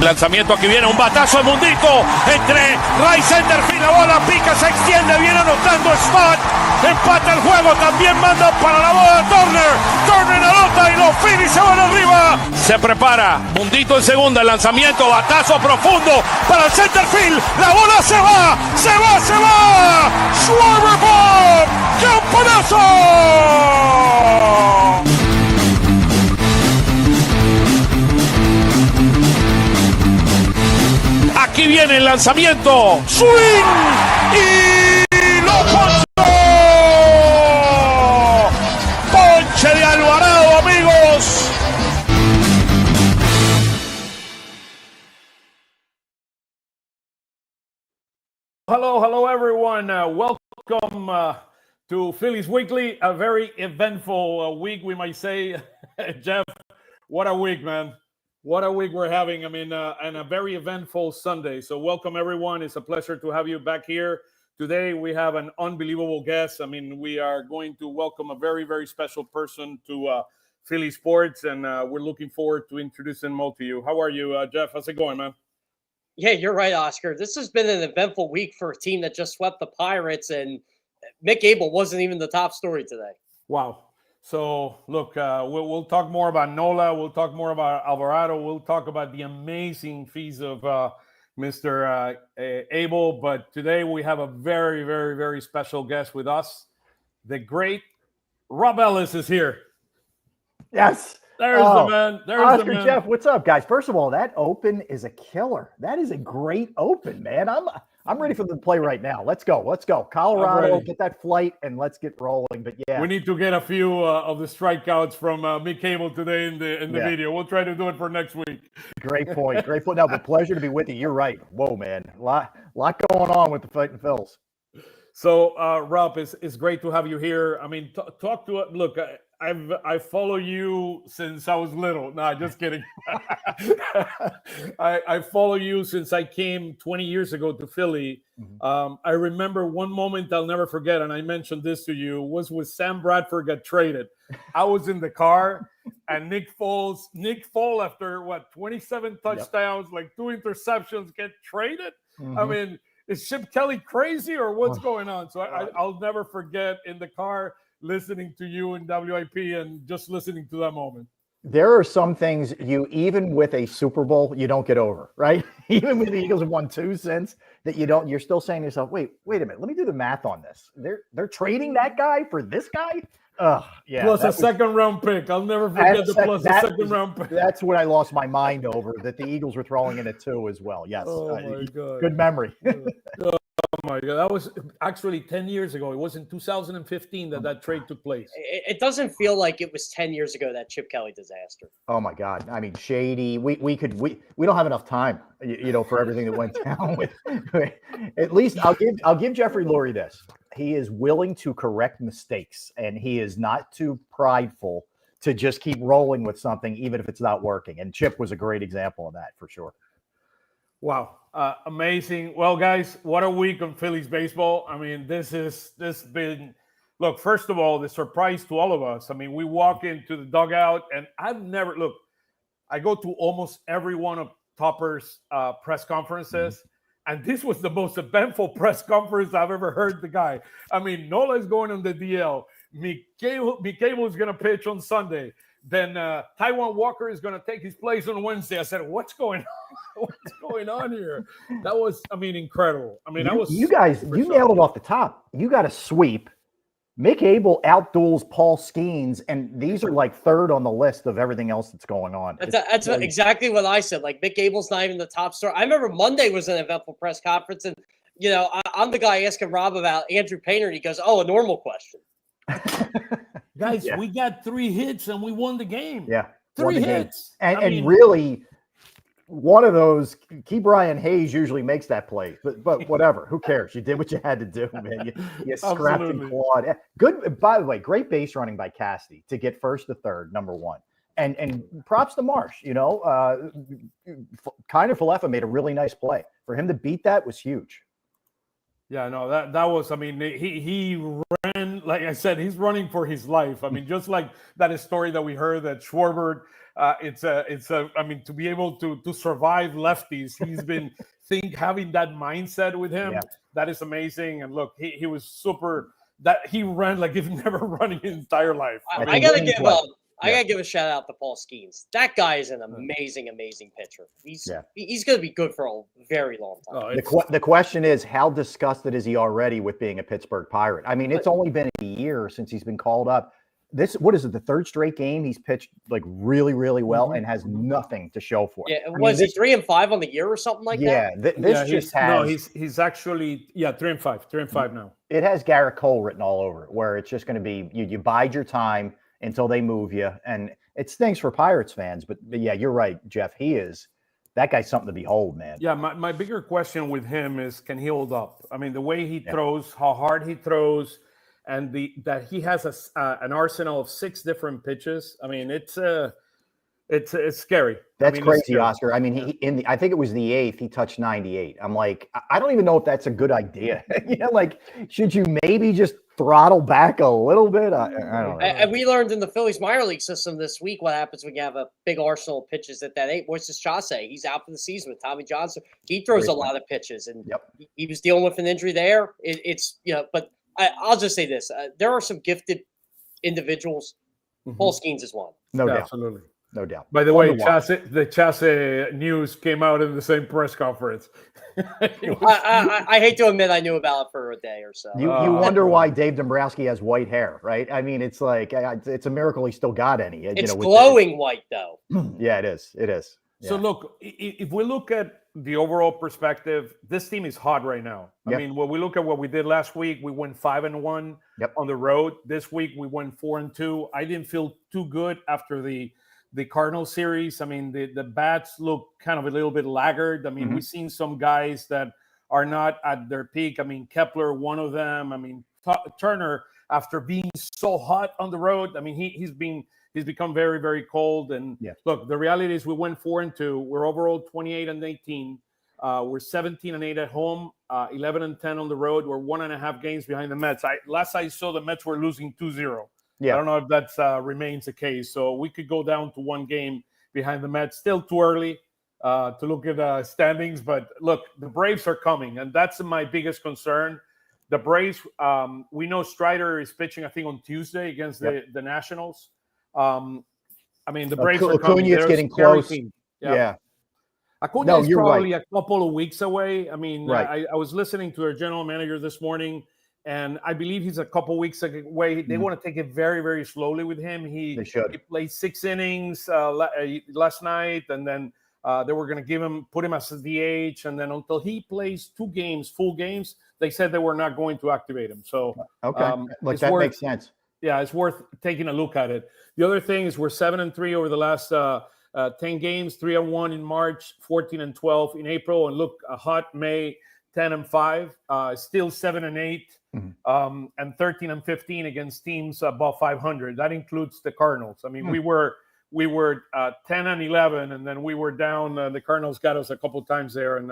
lanzamiento, aquí viene un batazo de Mundito entre right center field, la bola pica, se extiende, viene anotando Scott, empata el juego, también manda para la bola Turner anota y los Phillies se van arriba. Se prepara, Mundito en segunda, el lanzamiento, batazo profundo para el center field, la bola se va, Schwarber Bob, ¡campanazo! Aquí viene el lanzamiento, swing y lo ponchó. Ponche de Alvarado, amigos. Hello everyone. Welcome to Phillies Weekly. A very eventful week, we might say. Jeff, what a week, man. What a week we're having. I mean, and a very eventful Sunday. So welcome, everyone. It's a pleasure to have you back here. Today, we have an unbelievable guest. I mean, we are going to welcome a very, very special person to Philly Sports, and we're looking forward to introducing him all to you. How are you, Jeff? How's it going, man? Yeah, you're right, Oscar. This has been an eventful week for a team that just swept the Pirates, and Mick Abel wasn't even the top story today. Wow. So, look, we'll talk more about Nola. We'll talk more about Alvarado. We'll talk about the amazing feats of Mr. Abel. But today we have a very, very, very special guest with us. The great Rob Ellis is here. Yes. There's the man. There's Oscar, the man. Jeff, what's up, guys? First of all, that open is a killer. That is a great open, man. I'm ready for the play right now. Let's go. Colorado, get that flight, and let's get rolling. But yeah, we need to get a few of the strikeouts from Mick Abel today in the video. We'll try to do it for next week. Great point. No, but pleasure to be with you. You're right. Whoa, man, a lot going on with the Fightin Phils. So, Rob, it's great to have you here. I mean, talk to it. Look, I follow you since I was little. No, just kidding. I follow you since I came 20 years ago to Philly. Mm-hmm. I remember one moment I'll never forget, and I mentioned this to you, was when Sam Bradford got traded. I was in the car, and Nick Foles, after 27 touchdowns, like 2 interceptions, get traded. Mm-hmm. I mean, is Chip Kelly crazy or what's going on? So I'll never forget in the car listening to you in WIP and just listening to that moment. There are some things even with a Super Bowl, you don't get over, right? Even when the Eagles have won 2 since, that you're still saying to yourself, wait a minute, let me do the math on this. They're trading that guy for this guy? Yeah. Plus a second-round pick. I'll never forget the second-round pick. That's what I lost my mind over, that the Eagles were throwing in a 2 as well. Yes. Oh, my God. Good memory. Oh, my God. That was actually 10 years ago. It was in 2015 that trade took place. It doesn't feel like it was 10 years ago, that Chip Kelly disaster. Oh, my God. I mean, shady. We don't have enough time, for everything that went down with. At least I'll give Jeffrey Lurie this. He is willing to correct mistakes, and he is not too prideful to just keep rolling with something, even if it's not working. And Chip was a great example of that, for sure. Wow. Amazing. Well, guys, what a week of Phillies baseball. I mean, this been, look, first of all, the surprise to all of us. I mean, we walk into the dugout, and I go to almost every one of Topper's press conferences. Mm-hmm. And this was the most eventful press conference I've ever heard the guy. I mean, Nola is going on the DL. Mikhail is going to pitch on Sunday. Then Taijuan Walker is going to take his place on Wednesday. I said, what's going on? What's going on here? That was, incredible. I mean, you guys nailed it off the top. You got a sweep. Mick Abel outduels Paul Skeens, and these are like third on the list of everything else that's going on. That's exactly what I said. Like, Mick Abel's not even the top star. I remember Monday was an eventful press conference, and I'm the guy asking Rob about Andrew Painter, and he goes, "Oh, a normal question." Guys, we got 3 hits and we won the game. Yeah, 3 hits, and really. One of those, Key Brian Hayes usually makes that play, but whatever. Who cares? You did what you had to do, man. You scrapped and clawed. Good. By the way, great base running by Cassidy to get first to third, number one. And props to Marsh. Kind of Falefa made a really nice play. For him to beat that was huge. Yeah, no, that was. I mean, he ran, like I said, he's running for his life. I mean, just like that story that we heard that Schwarber. It's a. I mean, to be able to survive lefties, he's been having that mindset with him. Yeah. That is amazing. And look, he was super. That he ran like he's never run in his entire life. I gotta give a shout out to Paul Skeens. That guy is an amazing pitcher. He's gonna be good for a very long time. The question is, how disgusted is he already with being a Pittsburgh Pirate? I mean, it's only been a year since he's been called up. What is it? The third straight game he's pitched like really, really well and has nothing to show for it. Yeah, was he 3-5 on the year or something like that? He's actually 3-5 now. It has Garrett Cole written all over it, where it's just going to be you bide your time until they move you, and it stinks for Pirates fans. But yeah, you're right, Jeff. That guy's something to behold, man. Yeah, my bigger question with him is, can he hold up? I mean, the way he throws, how hard he throws. And that he has an arsenal of 6 different pitches. I mean, it's scary. That's crazy, Oscar. I mean, I think it was the 8th, he touched 98. I'm like, I don't even know if that's a good idea. Like, should you maybe just throttle back a little bit? I don't know. And we learned in the Phillies minor league system this week what happens when you have a big arsenal of pitches at that 8. Moises Chase, he's out for the season with Tommy Johnson. He throws a lot of pitches, and he was dealing with an injury there. But I'll just say this. There are some gifted individuals. Paul Skeens is one. No doubt. Absolutely. No doubt. By the way, the Chase news came out in the same press conference. I hate to admit I knew about it for a day or so. You wonder why Dave Dombrowski has white hair, right? I mean, it's like it's a miracle he still got any. It's glowing white, though. Yeah, it is. It is. Yeah. So look, if we look at the overall perspective, this team is hot right now. I mean, when we look at what we did last week, we went 5-1 on the road. This week we went 4-2. I didn't feel too good after the Cardinal series. I mean, the bats look kind of a little bit laggard. I mean, we've seen some guys that are not at their peak. I mean, Kepler, one of them. I mean, Turner, after being so hot on the road, I mean, he's become very, very cold. And look, the reality is we went 4-2. We're overall 28-18. We're 17-8 at home, 11-10 on the road. We're 1.5 games behind the Mets. Last I saw, the Mets were losing 2-0. I don't know if that remains the case. So we could go down to 1 game behind the Mets. Still too early to look at standings. But look, the Braves are coming, and that's my biggest concern. The Braves, we know Strider is pitching, I think, on Tuesday against the Nationals. I mean, the Braves are coming. Acuna's getting close. Acuna is probably a couple of weeks away. I mean, I was listening to their general manager this morning, and I believe he's a couple of weeks away. They want to take it very, very slowly with him. He played 6 innings last night, and then they were going to put him as a DH, and then until he plays 2 games, full games, they said they were not going to activate him. So that makes sense. Yeah, it's worth taking a look at it. The other thing is we're 7-3 over the last 10 games, 3-1 in March, 14-12 in April, and look, a hot May, 10-5, still 7-8, and 13-15 against teams above 500. That includes the Cardinals. I mean, we were 10-11, and then we were down. The Cardinals got us a couple times there, and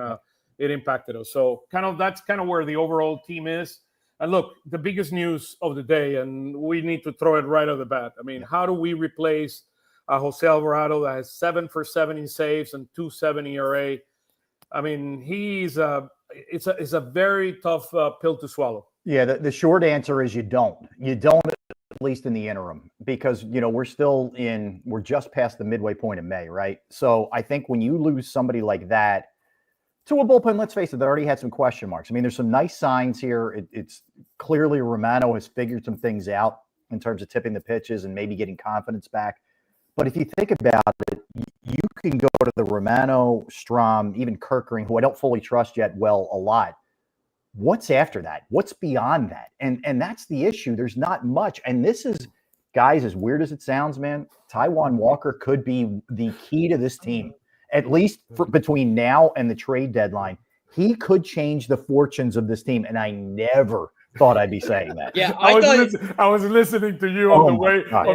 it impacted us. So that's kind of where the overall team is. And look, the biggest news of the day, and we need to throw it right off the bat. I mean, how do we replace Jose Alvarado that has 7 for 7 in saves and 2.7 ERA? I mean, it's a very tough pill to swallow. Yeah, the short answer is you don't. You don't, at least in the interim, because we're just past the midway point of May, right? So I think when you lose somebody like that to a bullpen, let's face it, that already had some question marks. I mean, there's some nice signs here. It's clearly Romano has figured some things out in terms of tipping the pitches and maybe getting confidence back. But if you think about it, you can go to the Romano, Strom, even Kerkering, who I don't fully trust yet, a lot. What's after that? What's beyond that? And that's the issue. There's not much. And this is, guys, as weird as it sounds, man, Taijuan Walker could be the key to this team. At least between now and the trade deadline, he could change the fortunes of this team. And I never thought I'd be saying that. Yeah, I was listening to you on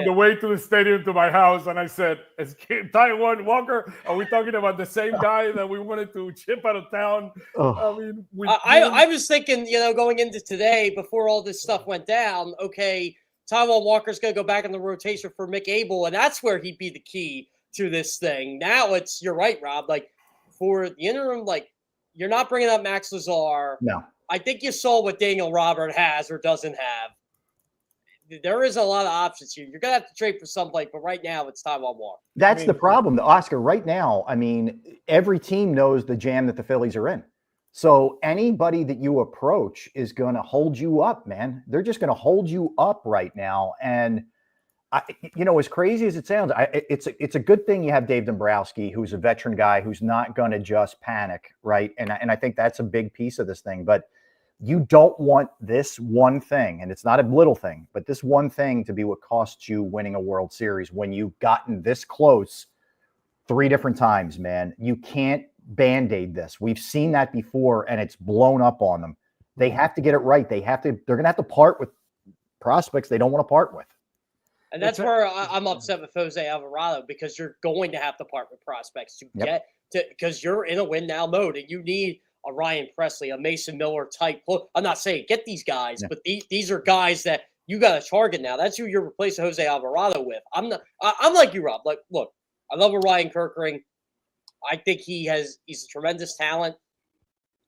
the way to the stadium to my house, and I said, "Is Taiwan Walker? Are we talking about the same guy that we wanted to ship out of town?" I mean, I was thinking, going into today before all this stuff went down. Okay, Taiwan Walker's going to go back in the rotation for Mick Abel, and that's where he'd be the key to this thing. Now you're right, Rob. Like for the interim, like you're not bringing up Max Lazar. No. I think you saw what Daniel Robert has or doesn't have. There is a lot of options here. You're going to have to trade for somebody, but right now it's Taiwan Walker. That's the problem, Oscar. Right now, I mean, every team knows the jam that the Phillies are in. So anybody that you approach is going to hold you up, man. They're just going to hold you up right now. And as crazy as it sounds, it's a good thing you have Dave Dombrowski, who's a veteran guy who's not going to just panic, right? And I think that's a big piece of this thing. But you don't want this one thing, and it's not a little thing, but this one thing to be what costs you winning a World Series when you've gotten this close 3 different times, man. You can't Band-Aid this. We've seen that before, and it's blown up on them. They have to get it right. They're going to have to part with prospects they don't want to part with. And that's where I'm upset with Jose Alvarado, because you're going to have to part with prospects to get to, because you're in a win now mode, and you need a Ryan Presley, a Mason Miller type. I'm not saying get these guys, but these are guys that you got to target now. That's who you're replacing Jose Alvarado with. I'm like you, Rob. Like, look, I love a Ryan Kirkering. I think he's a tremendous talent.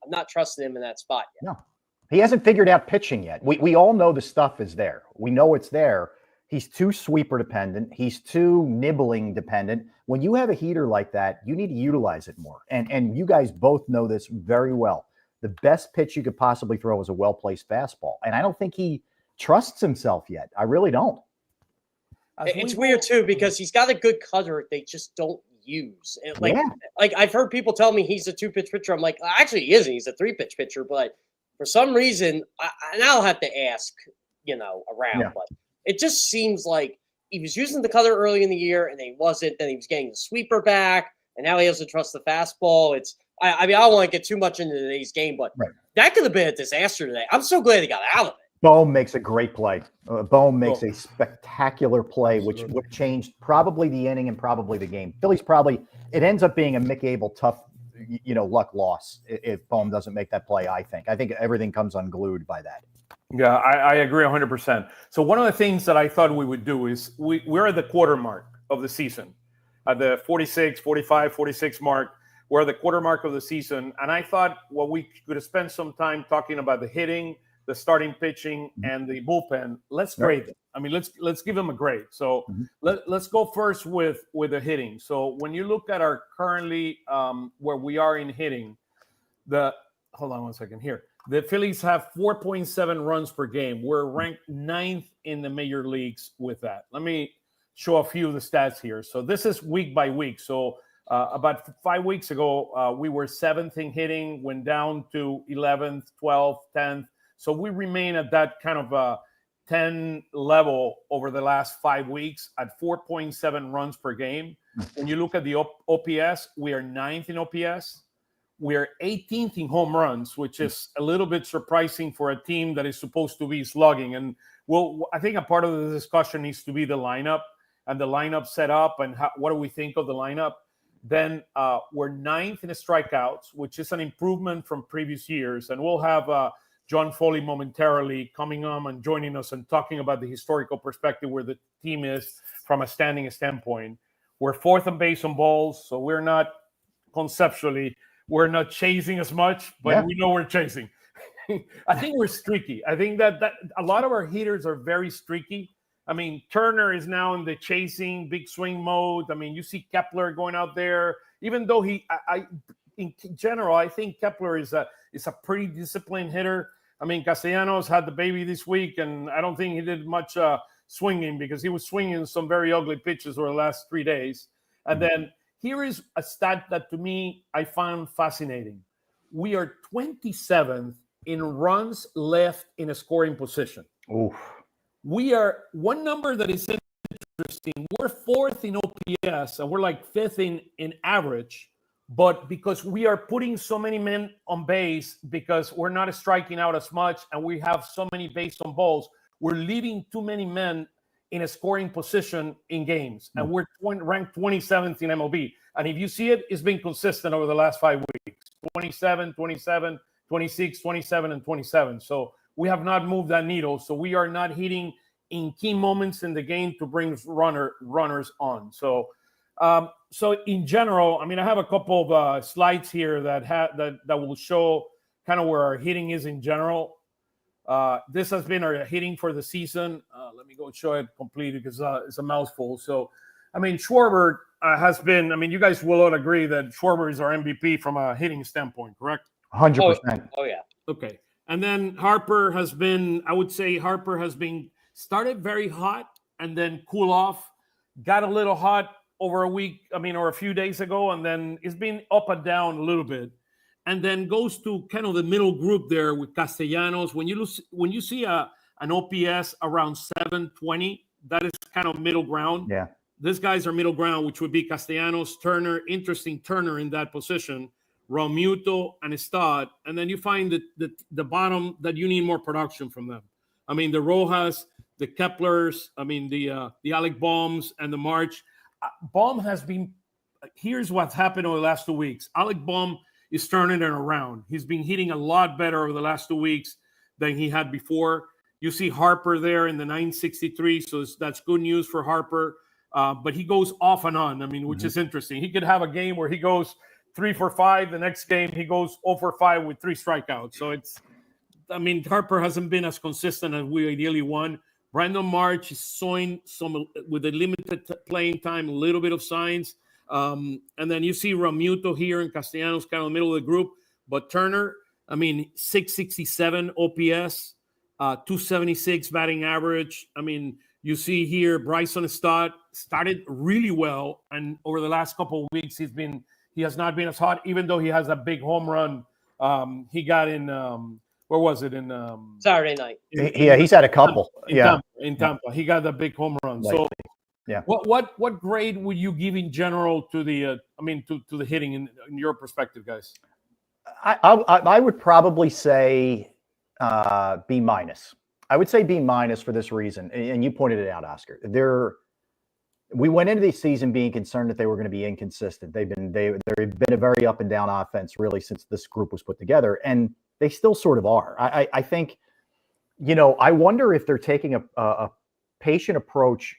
I'm not trusting him in that spot yet. No, he hasn't figured out pitching yet. We all know the stuff is there. We know it's there. He's too sweeper dependent. He's too nibbling dependent. When you have a heater like that, you need to utilize it more. And you guys both know this very well. The best pitch you could possibly throw is a well-placed fastball. And I don't think he trusts himself yet. I really don't. It's weird too, because he's got a good cutter. They just don't use. Like I've heard people tell me he's a 2-pitch pitcher. I'm like, actually he isn't. He's a 3-pitch pitcher. But for some reason, and I'll have to ask, around. But it just seems like he was using the cutter early in the year, and then he wasn't. Then he was getting the sweeper back, and now he doesn't trust the fastball. I don't want to get too much into today's game, but that could have been a disaster today. I'm so glad he got out of it. Bohm makes a great play. Bohm makes a spectacular play, which would change probably the inning and probably the game. Phillies it ends up being a Mick Abel tough, luck loss if Bohm doesn't make that play, I think. I think everything comes unglued by that. Yeah, I agree 100%. So one of the things that I thought we would do is we're at the quarter mark of the season, at the 46, 45, 46 mark. We're at the quarter mark of the season. And I thought, we could have spent some time talking about the hitting, the starting pitching, and the bullpen. Let's grade them. I mean, let's give them a grade. So let's go first with the hitting. So when you look at our currently where we are in hitting, hold on one second here. The Phillies have 4.7 runs per game. We're ranked 9th in the major leagues with that. Let me show a few of the stats here. So this is week by week. So about 5 weeks ago, we were 7th in hitting, went down to 11th, 12th, 10th. So we remain at that kind of 10 level over the last 5 weeks at 4.7 runs per game. When you look at the OPS, we are 9th in OPS. We are 18th in home runs, which is a little bit surprising for a team that is supposed to be slugging. And I think a part of the discussion needs to be the lineup and the lineup set up and what do we think of the lineup. Then we're 9th in strikeouts, which is an improvement from previous years. And we'll have John Foley momentarily coming on and joining us and talking about the historical perspective where the team is from a standing standpoint. We're 4th on base on balls, so we're not chasing as much, but we know we're chasing. I think we're streaky. I think that a lot of our hitters are very streaky. I mean, Turner is now in the chasing, big swing mode. I mean, you see Kepler going out there, even though in general, I think Kepler is a pretty disciplined hitter. I mean, Castellanos had the baby this week, and I don't think he did much swinging because he was swinging some very ugly pitches over the last 3 days. And then here is a stat that to me I found fascinating. We are 27th in runs left in a scoring position. Oof. We are one number that is interesting. We're 4th in OPS, and we're like 5th in average. But because we are putting so many men on base, because we're not striking out as much, and we have so many base on balls, we're leaving too many men in a scoring position in games, and we're ranked 27th in MLB. And if you see it, it's been consistent over the last 5 weeks: 27, 27, 26, 27, and 27. So we have not moved that needle. So we are not hitting in key moments in the game to bring runners on. So in general, I mean, I have a couple of slides here that will show kind of where our hitting is in general. This has been our hitting for the season. Let me go show it completely because it's a mouthful. So, I mean, Schwarber has been. I mean, you guys will all agree that Schwarber is our MVP from a hitting standpoint, correct? 100%. Oh yeah. Okay. And then Harper has been. I would say Harper has been started very hot and then cool off, got a little hot over a week, or a few days ago, and then it's been up and down a little bit, and then goes to kind of the middle group there with Castellanos. When you see an OPS around 720, that is kind of middle ground. Yeah. These guys are middle ground, which would be Castellanos, Turner, interesting Turner in that position, Realmuto, and Estad. And then you find the bottom that you need more production from them. I mean, the Rojas, the Keplers, the Alec Bohms, and the March. Bohm has been. Here's what's happened over the last 2 weeks. Alec Bohm is turning it around. He's been hitting a lot better over the last 2 weeks than he had before. You see Harper there in the 963, so that's good news for Harper. But he goes off and on. Which is interesting. He could have a game where he goes 3 for 5. The next game he goes 0 for 5 with 3 strikeouts. So Harper hasn't been as consistent as we ideally want. Brandon March is showing some, with a limited playing time, a little bit of signs. And then you see Realmuto here and Castellanos kind of the middle of the group. But Turner, 667 OPS, 276 batting average. You see here Bryson Stott started really well, and over the last couple of weeks he has not been as hot, even though he has a big home run. He got in where was it in Saturday night? He's had a couple. In Tampa, he got the big home run. So, what grade would you give in general to the to the hitting in your perspective, guys? I would probably say B-. I would say B- for this reason, and you pointed it out, Oscar. We went into the season being concerned that they were going to be inconsistent. They've been a very up and down offense really since this group was put together, and they still sort of are. I think, I wonder if they're taking a patient approach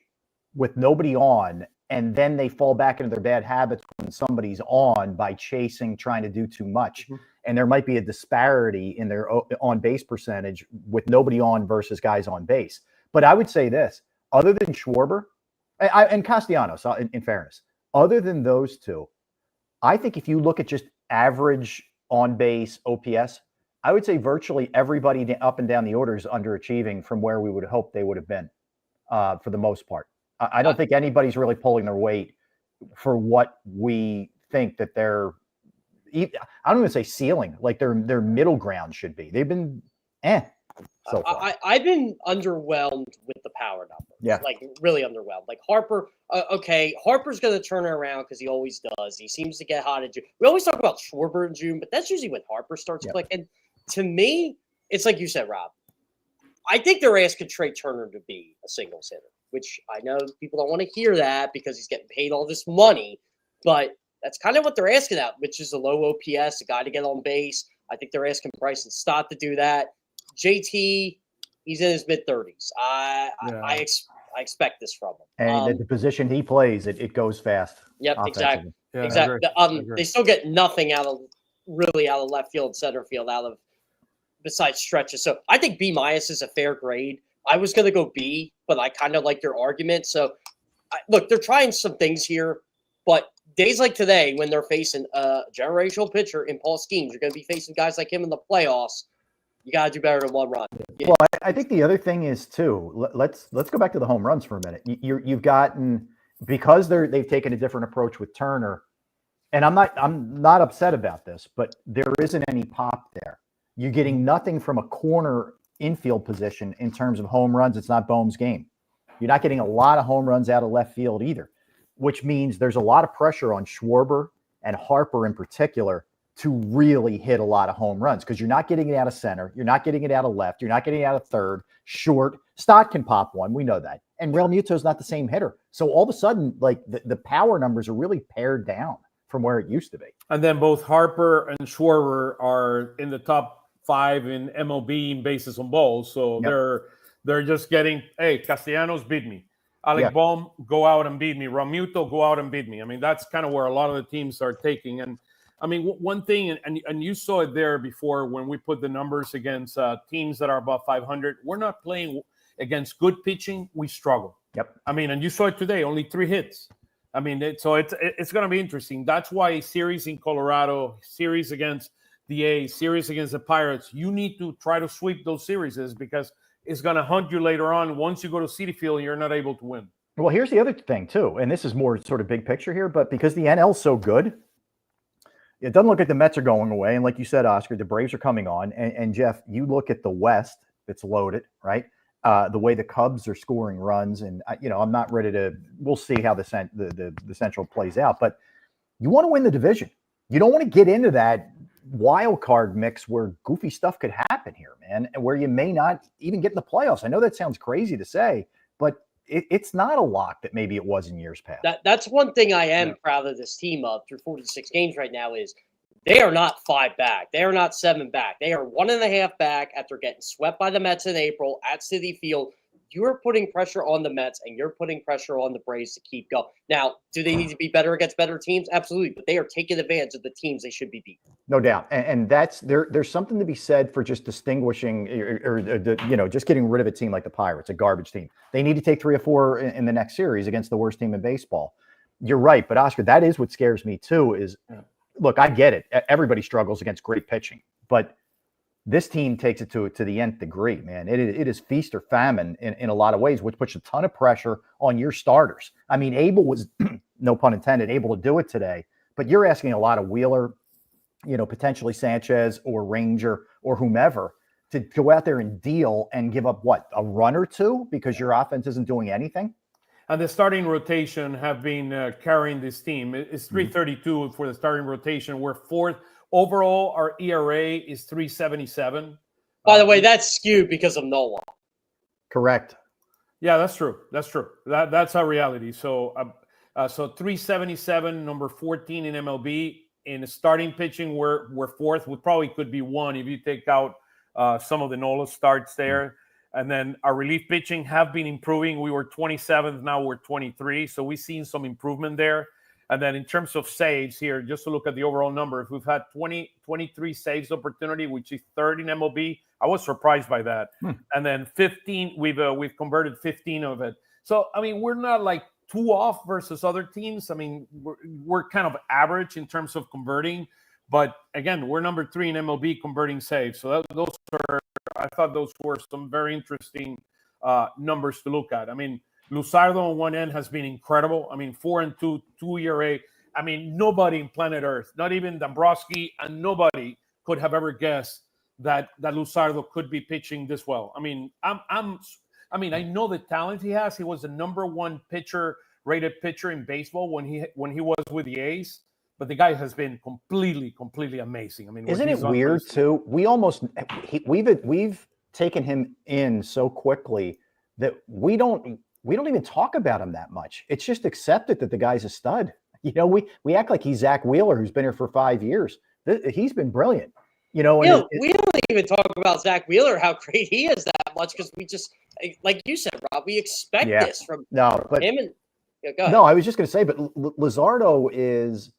with nobody on, and then they fall back into their bad habits when somebody's on by trying to do too much. Mm-hmm. And there might be a disparity in their on-base percentage with nobody on versus guys on base. But I would say this, other than Schwarber and Castellanos, in fairness, other than those two, I think if you look at just average on-base OPS, I would say virtually everybody up and down the order is underachieving from where we would hope they would have been for the most part. I don't think anybody's really pulling their weight for what we think that they're, I don't even say ceiling, like their middle ground should be. They've been so far. I've been underwhelmed with the power number. Yeah. Like really underwhelmed. Like Harper, Harper's going to turn it around because he always does. He seems to get hot in June. We always talk about Schwarber in June, but that's usually when Harper starts clicking. To me, it's like you said, Rob. I think they're asking Trey Turner to be a singles hitter, which I know people don't want to hear that because he's getting paid all this money, but that's kind of what they're asking out, which is a low OPS, a guy to get on base. I think they're asking Bryson Stott to do that. JT, he's in his mid-30s. I expect this from him. And at the position he plays, it goes fast. Yep, exactly. Yeah, exactly. They still get nothing out of left field and center field besides stretches. So I think B- is a fair grade. I was going to go B, but I kind of like your argument. So look, they're trying some things here, but days like today, when they're facing a generational pitcher in Paul Skeens, you're going to be facing guys like him in the playoffs. You got to do better than one run. Yeah. Well, I think the other thing is too. Let's go back to the home runs for a minute. You've gotten, because they've taken a different approach with Turner, and I'm not upset about this, but there isn't any pop there. You're getting nothing from a corner infield position in terms of home runs. It's not Bohm's game. You're not getting a lot of home runs out of left field either, which means there's a lot of pressure on Schwarber and Harper in particular to really hit a lot of home runs, because you're not getting it out of center. You're not getting it out of left. You're not getting it out of third, short. Stott can pop one. We know that. And Real Muto's not the same hitter. So all of a sudden, like the power numbers are really pared down from where it used to be. And then both Harper and Schwarber are in the top 5 in MLB in bases on balls. So they're just getting, hey, Castellanos beat me. Alec Bohm, go out and beat me. Realmuto, go out and beat me. I mean, that's kind of where a lot of the teams are taking. And I mean, one thing, and you saw it there before when we put the numbers against teams that are above 500. We're not playing against good pitching. We struggle. Yep. I mean, and you saw it today, only 3 hits. I mean, it's going to be interesting. That's why a series in Colorado, series against the A's, series against the Pirates, you need to try to sweep those series because it's going to hunt you later on. Once you go to Citi Field, you're not able to win. Well, here's the other thing, too, and this is more sort of big picture here, but because the NL's so good, it doesn't look like the Mets are going away. And like you said, Oscar, the Braves are coming on. And Jeff, you look at the West, it's loaded, right? The way the Cubs are scoring runs. And, I'm not ready to – we'll see how the Central plays out. But you want to win the division. You don't want to get into that wild card mix where goofy stuff could happen here, man, and where you may not even get in the playoffs. I know that sounds crazy to say, but it's not a lock that maybe it was in years past. That's one thing I am proud of this team of through 46 games right now is they are not 5 back. They are not 7 back. They are 1.5 back after getting swept by the Mets in April at Citi Field. You're putting pressure on the Mets and you're putting pressure on the Braves to keep going. Now, do they need to be better against better teams? Absolutely. But they are taking advantage of the teams they should be beating. No doubt. And that's there's something to be said for just distinguishing or just getting rid of a team like the Pirates, a garbage team. They need to take 3 or 4 in the next series against the worst team in baseball. You're right. But Oscar, that is what scares me too is, look, I get it. Everybody struggles against great pitching, but this team takes it to the nth degree, man. It is feast or famine in a lot of ways, which puts a ton of pressure on your starters. I mean, Abel was, no pun intended, able to do it today, but you're asking a lot of Wheeler, potentially Sanchez or Ranger or whomever to go out there and deal and give up a run or 2 because your offense isn't doing anything. And the starting rotation have been carrying this team. It's 332 for the starting rotation. We're 4th. Overall, our ERA is 377. By the way, that's skewed because of Nola. Correct. Yeah, that's true. That's our reality. So 377, number 14 in MLB. In starting pitching, we're 4th. We probably could be 1 if you take out some of the Nola starts there. And then our relief pitching have been improving. We were 27th, now we're 23. So we've seen some improvement there. And then in terms of saves here, just to look at the overall numbers, we've had 23 saves opportunity, which is 3rd in MLB. I was surprised by that. And then 15, we've converted 15 of it. So, I mean, we're not like too off versus other teams. I mean, we're kind of average in terms of converting. But again, we're number 3 in MLB converting saves. So I thought those were some very interesting numbers to look at. I mean, Luzardo on one end has been incredible. I mean, 4-2, 2 ERA. I mean, nobody in planet Earth, not even Dombrowski, and nobody could have ever guessed that Luzardo could be pitching this well. I mean, I know the talent he has. He was the number 1 rated pitcher in baseball when he was with the A's. But the guy has been completely amazing. I mean, isn't it weird too? We've taken him in so quickly that we don't even talk about him that much. It's just accepted that the guy's a stud. We act like he's Zach Wheeler, who's been here for 5 years. He's been brilliant. We don't even talk about Zach Wheeler, how great he is that much, because we just, like you said, Rob, we expect this from him. And go ahead. No, I was just going to say, but Luzardo is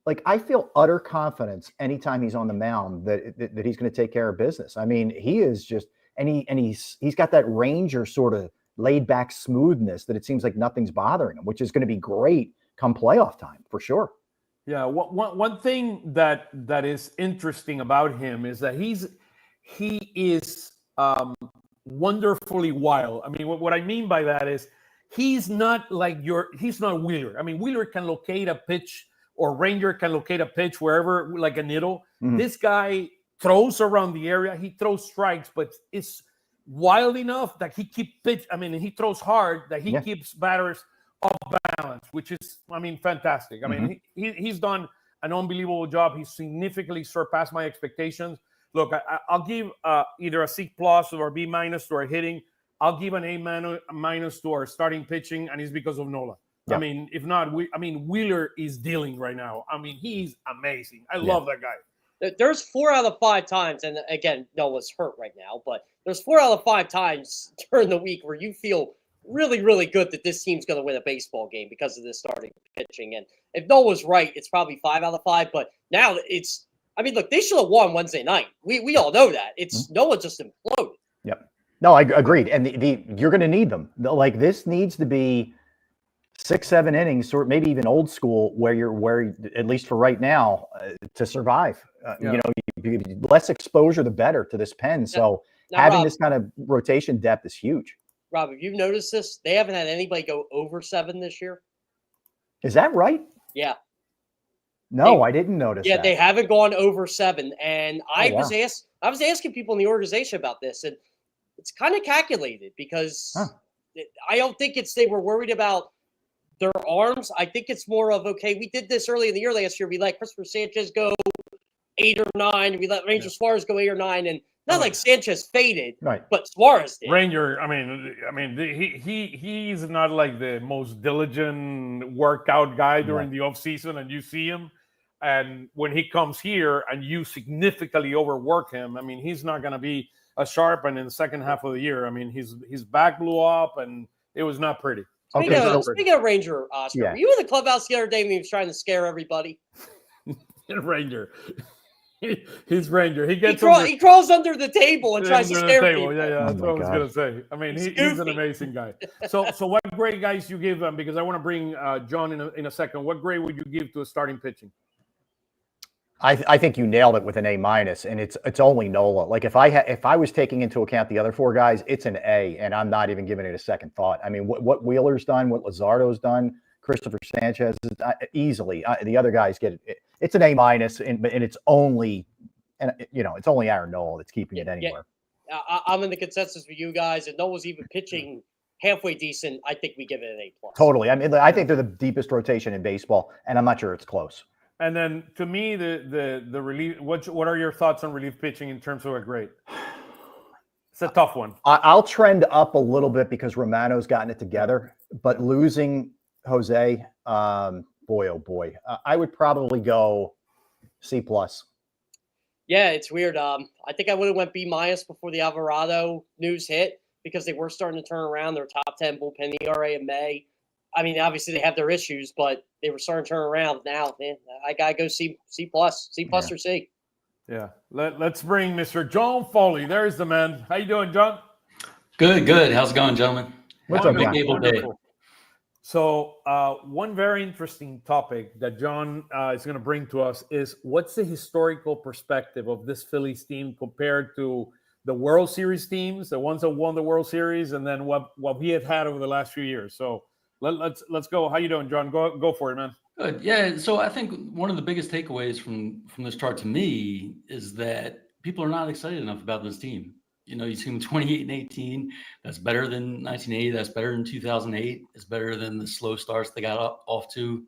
like, I feel utter confidence anytime he's on the mound that he's going to take care of business. I mean, he is just, and he's got that Ranger sort of laid back smoothness that it seems like nothing's bothering him, which is going to be great come playoff time for sure. Yeah, one thing that is interesting about him is that he is wonderfully wild. I mean, what I mean by that is he's not Wheeler. I mean, Wheeler can locate a pitch, or Ranger can locate a pitch wherever, like a needle. Mm-hmm. This guy throws around the area. He throws strikes, but it's wild enough that he throws hard that he keeps batters off balance, which is, fantastic. I mean, he's done an unbelievable job. He significantly surpassed my expectations. Look, I'll give either a C+ or a B- to our hitting. I'll give an A- minus to our starting pitching, and it's because of Nola. Yep. I mean, if not, Wheeler is dealing right now. I mean, he's amazing. I love that guy. There's 4 out of 5 times, and again, Noah's hurt right now, but there's 4 out of 5 times during the week where you feel really, really good that this team's going to win a baseball game because of this starting pitching. And if Noah's right, it's probably 5 out of 5. But now it's, I mean, look, they should have won Wednesday night. We all know that. It's Noah just imploded. Yep. No, I agreed. And you're going to need them. Like, this needs to be 6-7 innings, or maybe even old school, where at least for right now, to survive. Less exposure, the better to this pen. So now, having Rob, this kind of rotation depth is huge. Rob, have you noticed this? They haven't had anybody go over 7 this year. Is that right? Yeah. No, I didn't notice. Yeah, that. They haven't gone over 7, and I wow. was asking people in the organization about this, and it's kind of calculated because I don't think they were worried about their arms. I think it's more of, okay, we did this early in the year last year. We let Christopher Sanchez go 8 or 9. We let Ranger Suarez go 8 or 9, and not like Sanchez faded, but Suarez did. Ranger, I mean, he's not like the most diligent workout guy during the offseason, and you see him. And when he comes here and you significantly overwork him, I mean, he's not going to be as sharp. And in the second half of the year, I mean, his back blew up, and it was not pretty. Speaking of Ranger, Oscar, were you in the clubhouse the other day when he was trying to scare everybody? Ranger. He's Ranger. He crawls under the table and tries to scare people. Yeah, that's what I was gonna say. I mean, he's an amazing guy. So what grade, guys, you give him? Because I want to bring John in a second. What grade would you give to a starting pitching? I think you nailed it with an A-, and it's only Nola. Like, if I was taking into account the other 4 guys, it's an A, and I'm not even giving it a second thought. I mean, what Wheeler's done, what Luzardo's done, Christopher Sanchez, easily. The other guys get it. It's an A-, and it's only, it's only Aaron Nola that's keeping it anywhere. Yeah. I'm in the consensus with you guys, and Nola's even pitching halfway decent. I think we give it an A+. Totally. I mean, I think they're the deepest rotation in baseball, and I'm not sure it's close. And then, to me, the relief. What are your thoughts on relief pitching in terms of a grade? It's a tough one. I'll trend up a little bit because Romano's gotten it together, but losing Jose, boy, oh boy, I would probably go C+. Yeah, it's weird. I think I would have went B- before the Alvarado news hit, because they were starting to turn around their top 10 bullpen ERA in May. I mean, obviously they have their issues, but they were starting to turn around. Now, man, I gotta go C+, or C. Yeah. Let's bring Mr. John Foley. There's the man. How you doing, John? Good. How's it going, gentlemen? What's up, John? So one very interesting topic that John is going to bring to us is, what's the historical perspective of this Phillies team compared to the World Series teams, the ones that won the World Series, and then what we have had over the last few years. So let's go. How you doing, John? Go for it, man. Good. Yeah. So I think one of the biggest takeaways from this chart to me is that people are not excited enough about this team. You see them 28-18. That's better than 1980. That's better than 2008. It's better than the slow starts they got off to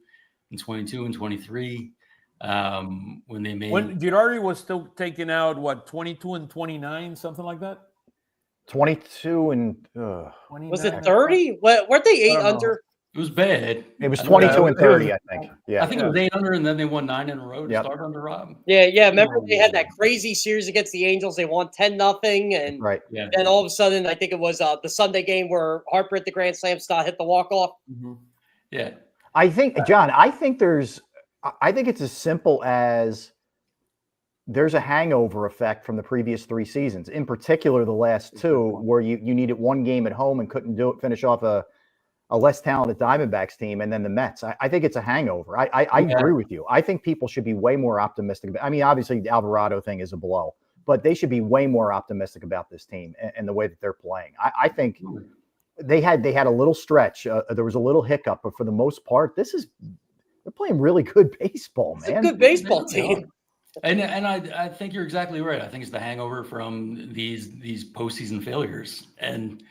in 22 and 23. When they made, when Girardi was still taking out 22 and 29, something like that. 22 and was it 30? Weren't they 8 under? It was bad. It was 22 and 30, I think. Yeah, I think it was 8 under, and then they won 9 in a row to start under Rob. Yeah. Remember they had that crazy series against the Angels. They won 10-0, and then all of a sudden, I think it was the Sunday game where Harper hit the grand slam, Stott hit the walk off. Mm-hmm. Yeah, I think, John. I think it's as simple as there's a hangover effect from the previous 3 seasons, in particular the last 2, where you needed 1 game at home and couldn't finish off a less talented Diamondbacks team, and then the Mets. I think it's a hangover. I agree with you. I think people should be way more optimistic. I mean, obviously the Alvarado thing is a blow, but they should be way more optimistic about this team and the way that they're playing. I think they had a little stretch. There was a little hiccup, but for the most part, they're playing really good baseball, man. It's a good baseball team. And I think you're exactly right. I think it's the hangover from these postseason failures. And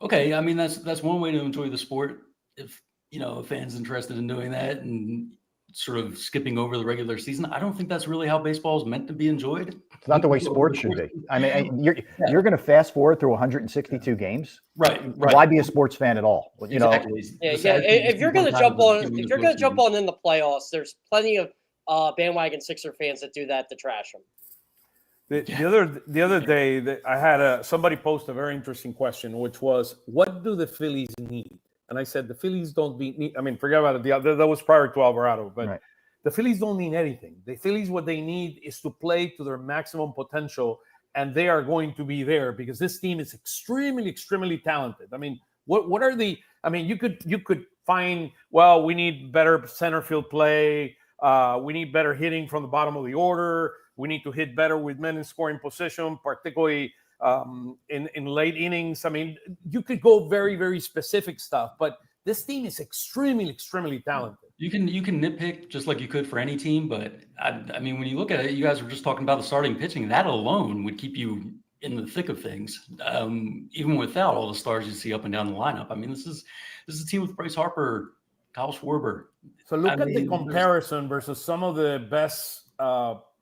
okay, I mean that's one way to enjoy the sport if a fan's interested in doing that, and sort of skipping over the regular season. I don't think that's really how baseball is meant to be enjoyed. It's not the way sports should be. I mean, you're going to fast forward through 162 games. Right. Why be a sports fan at all? You know, If you're going to jump on in the playoffs, there's plenty of bandwagon Sixer fans that do that to trash them. The other day, I had somebody post a very interesting question, which was, "What do the Phillies need?" And I said, "The Phillies don't need. I mean, forget about it. That was prior to Alvarado, but right. The Phillies don't need anything. The Phillies, what they need is to play to their maximum potential, and they are going to be there because this team is extremely, extremely talented. I mean, what are the? I mean, you could find, well, we need better center field play. We need better hitting from the bottom of the order. We need to hit better with men in scoring position, particularly in late innings. I mean, you could go very, very specific stuff, but this team is extremely, extremely talented. You can nitpick just like you could for any team, but I mean, when you look at it, you guys were just talking about the starting pitching. That alone would keep you in the thick of things, even without all the stars you see up and down the lineup. I mean, this is a team with Bryce Harper, Kyle Schwarber. So look at the comparison versus some of the best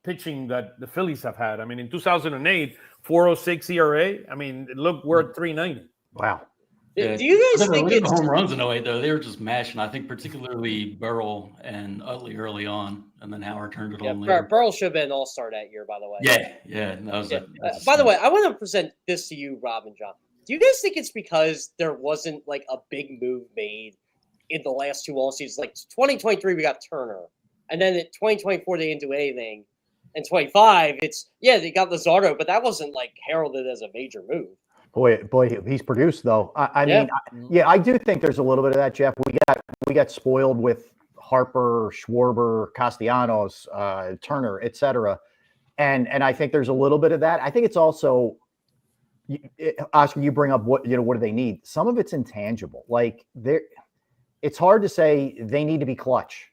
pitching that the Phillies have had. I mean, in 2008, 4.06 ERA. I mean, look, we're at 3.90. Wow. Yeah. Do you guys think it's home runs in 08 though? They were just mashing. I think particularly Burrell and Utley early on, and then Howard turned it on later. Burrell should have been an all-star that year, by the way. Yeah. By the way, I want to present this to you, Rob and John. Do you guys think it's because there wasn't like a big move made in the last two all seasons? Like 2023, we got Turner, and then in 2024 they didn't do anything. And 25, they got Luzardo, but that wasn't like heralded as a major move. Boy, he's produced though. I mean, I do think there's a little bit of that, Jeff. We got spoiled with Harper, Schwarber, Castellanos, Turner, etc. And I think there's a little bit of that. I think it's also, Oscar, you bring up what do they need? Some of it's intangible. Like it's hard to say they need to be clutch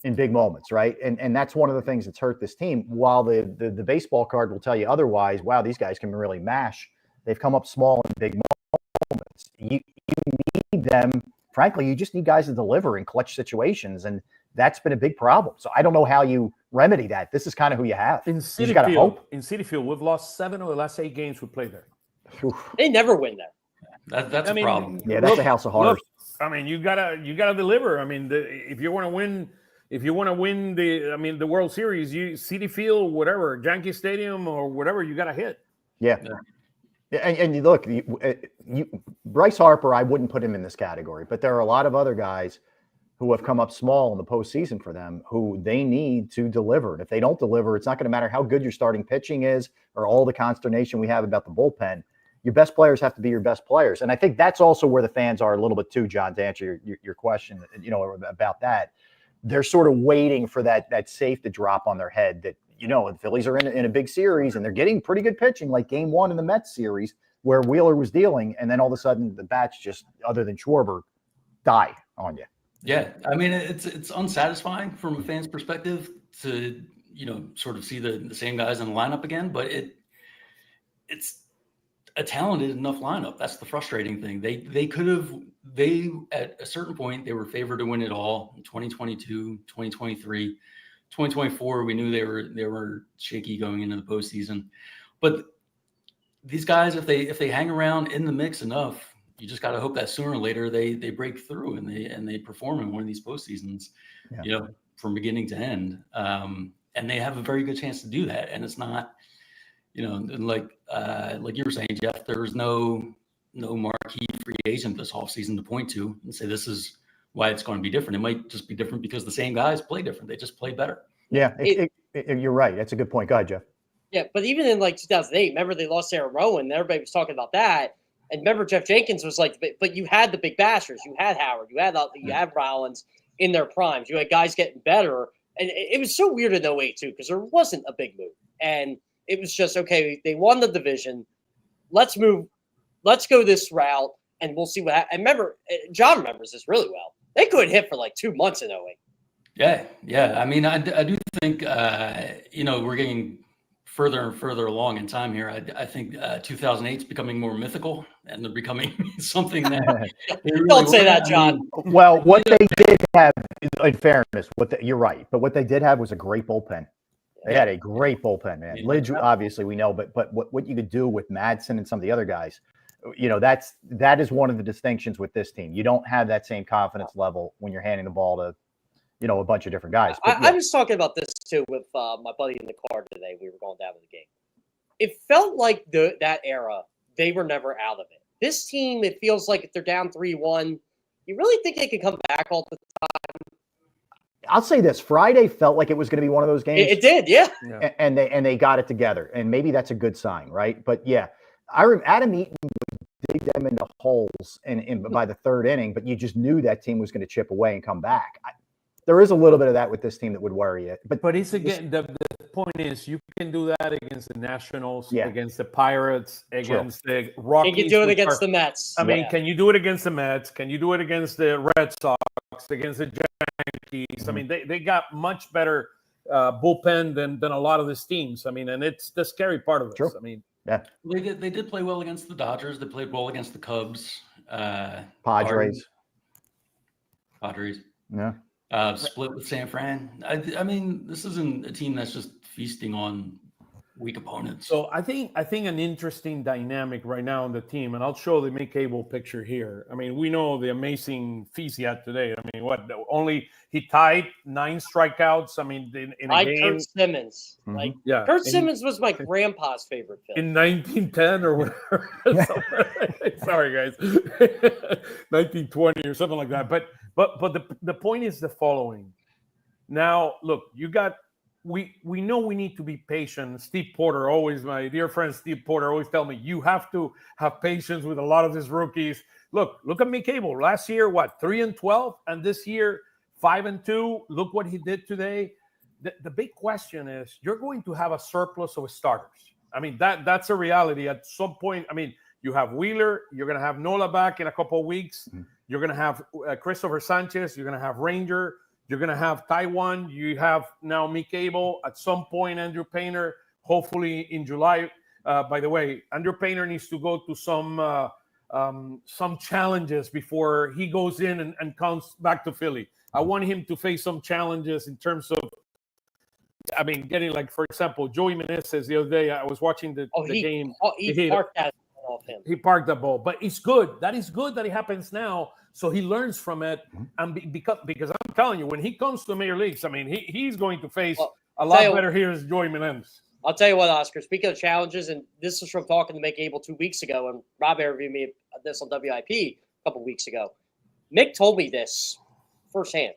in big moments, right? And that's one of the things that's hurt this team. While the baseball card will tell you otherwise, wow, these guys can really mash. They've come up small in big moments. You need them. Frankly, you just need guys to deliver in clutch situations, and that's been a big problem. So I don't know how you remedy that. This is kind of who you have. In Citi Field, we've lost 7 of the last 8 games we played there. Oof. They never win there. That's a problem. Yeah, that's a house of horrors. I mean, you gotta deliver. I mean, if you want to win the World Series, Citi Field, whatever, Yankee Stadium or whatever, you gotta hit. Yeah. And you look, Bryce Harper, I wouldn't put him in this category, but there are a lot of other guys who have come up small in the postseason for them who they need to deliver. And if they don't deliver, it's not going to matter how good your starting pitching is or all the consternation we have about the bullpen. Your best players have to be your best players. And I think that's also where the fans are a little bit too, John, to answer your question, about that. They're sort of waiting for that safe to drop on their head that, the Phillies are in a big series and they're getting pretty good pitching, like game 1 in the Mets series where Wheeler was dealing. And then all of a sudden the bats just, other than Schwarber, die on you. Yeah. I mean, it's unsatisfying from a fan's perspective to, sort of see the same guys in the lineup again, but it's a talented enough lineup. That's the frustrating thing. They at a certain point, they were favored to win it all in 2022, 2023. 2024, we knew they were shaky going into the postseason, but these guys, if they hang around in the mix enough, you just got to hope that sooner or later they break through and they perform in one of these postseasons, from beginning to end. And they have a very good chance to do that. And it's not, like you were saying, Jeff, there's no marquee free agent this offseason to point to and say this is why it's going to be different. It might just be different because the same guys play different. They just play better. Yeah, you're right. That's a good point. Go ahead, Jeff. Yeah, but even in like 2008, remember they lost Aaron Rowan. And everybody was talking about that. And remember Jeff Jenkins was like, but you had the big bashers. You had Howard. You had Rollins in their primes. You had guys getting better. And it was so weird in 08 too because there wasn't a big move. And it was just, okay, they won the division. Let's move. Let's go this route. And we'll see what happens. And remember, John remembers this really well. They couldn't hit for like 2 months in 08. Yeah. I mean, I do think, we're getting further and further along in time here. I think 2008 is becoming more mythical, and they're becoming something that they really Don't say were. that, I John. mean, Well, what they did have, in fairness, you're right, but what they did have was a great bullpen. They had a great bullpen, man. Yeah. Lidge, obviously, we know, but what you could do with Madsen and some of the other guys, that is one of the distinctions with this team. You don't have that same confidence level when you're handing the ball to, a bunch of different guys. But, I was talking about this too with my buddy in the car today. We were going down to the game. It felt like that era, they were never out of it. This team, it feels like if they're down 3-1, you really think they can come back all the time? I'll say this: Friday felt like it was going to be one of those games. It did, yeah. And they got it together, and maybe that's a good sign, right? But yeah, Adam Eaton would dig them into holes, and by the third inning, but you just knew that team was going to chip away and come back. There is a little bit of that with this team that would worry you. But it's again, the point is you can do that against the Nationals, Yeah. against the Pirates, against the Rockies. You can do it against the Mets. I mean, can you do it against the Mets? Can you do it against the Red Sox, against the Yankees? I mean, they got much better bullpen than a lot of these teams. I mean, and it's the scary part of it. Sure. I mean, Yeah. they did play well against the Dodgers. They played well against the Cubs. Padres. Yeah. Split with San Fran. I mean, this isn't a team that's just feasting on weak opponents. So I think an interesting dynamic right now on the team, and I'll show the mid-cable picture here. I mean, we know the amazing feast he had today. I mean, he tied 9 strikeouts. I mean, in a game. Kurt Simmons. Mhm. Like, Yeah, Kurt Simmons was my grandpa's favorite film. in 1910 or whatever. Sorry, guys, 1920 or something like that. But the point is the following. Now, look, we know we need to be patient. Steve Porter, always, my dear friend Steve Porter, always tell me you have to have patience with a lot of these rookies. Look at mid-cable. Last year, 3-12, and this year 5-2. Look what he did today. The big question is, you're going to have a surplus of starters. I mean, that's a reality at some point. I mean, you have Wheeler, you're going to have Nola back in a couple of weeks. Mm-hmm. You're going to have Christopher Sanchez. You're going to have Ranger. You're going to have Taiwan. You have now mid-cable. At some point, Andrew Painter, hopefully in July. By the way, Andrew Painter needs to go to some challenges before he goes in and comes back to Philly. I want him to face some challenges in terms of, I mean, getting, like, for example, Joey Meneses the other day, I was watching the game. He parked that off him. He parked the ball, but it's good. That is good that it happens now, so he learns from it. And because I'm telling you, when he comes to the major leagues, I mean, he's going to face a lot better here as Joey Meneses. I'll tell you what, Oscar, speaking of challenges, and this is from talking to Mick Abel 2 weeks ago, and Rob interviewed me this on WIP a couple weeks ago. Mick told me this firsthand.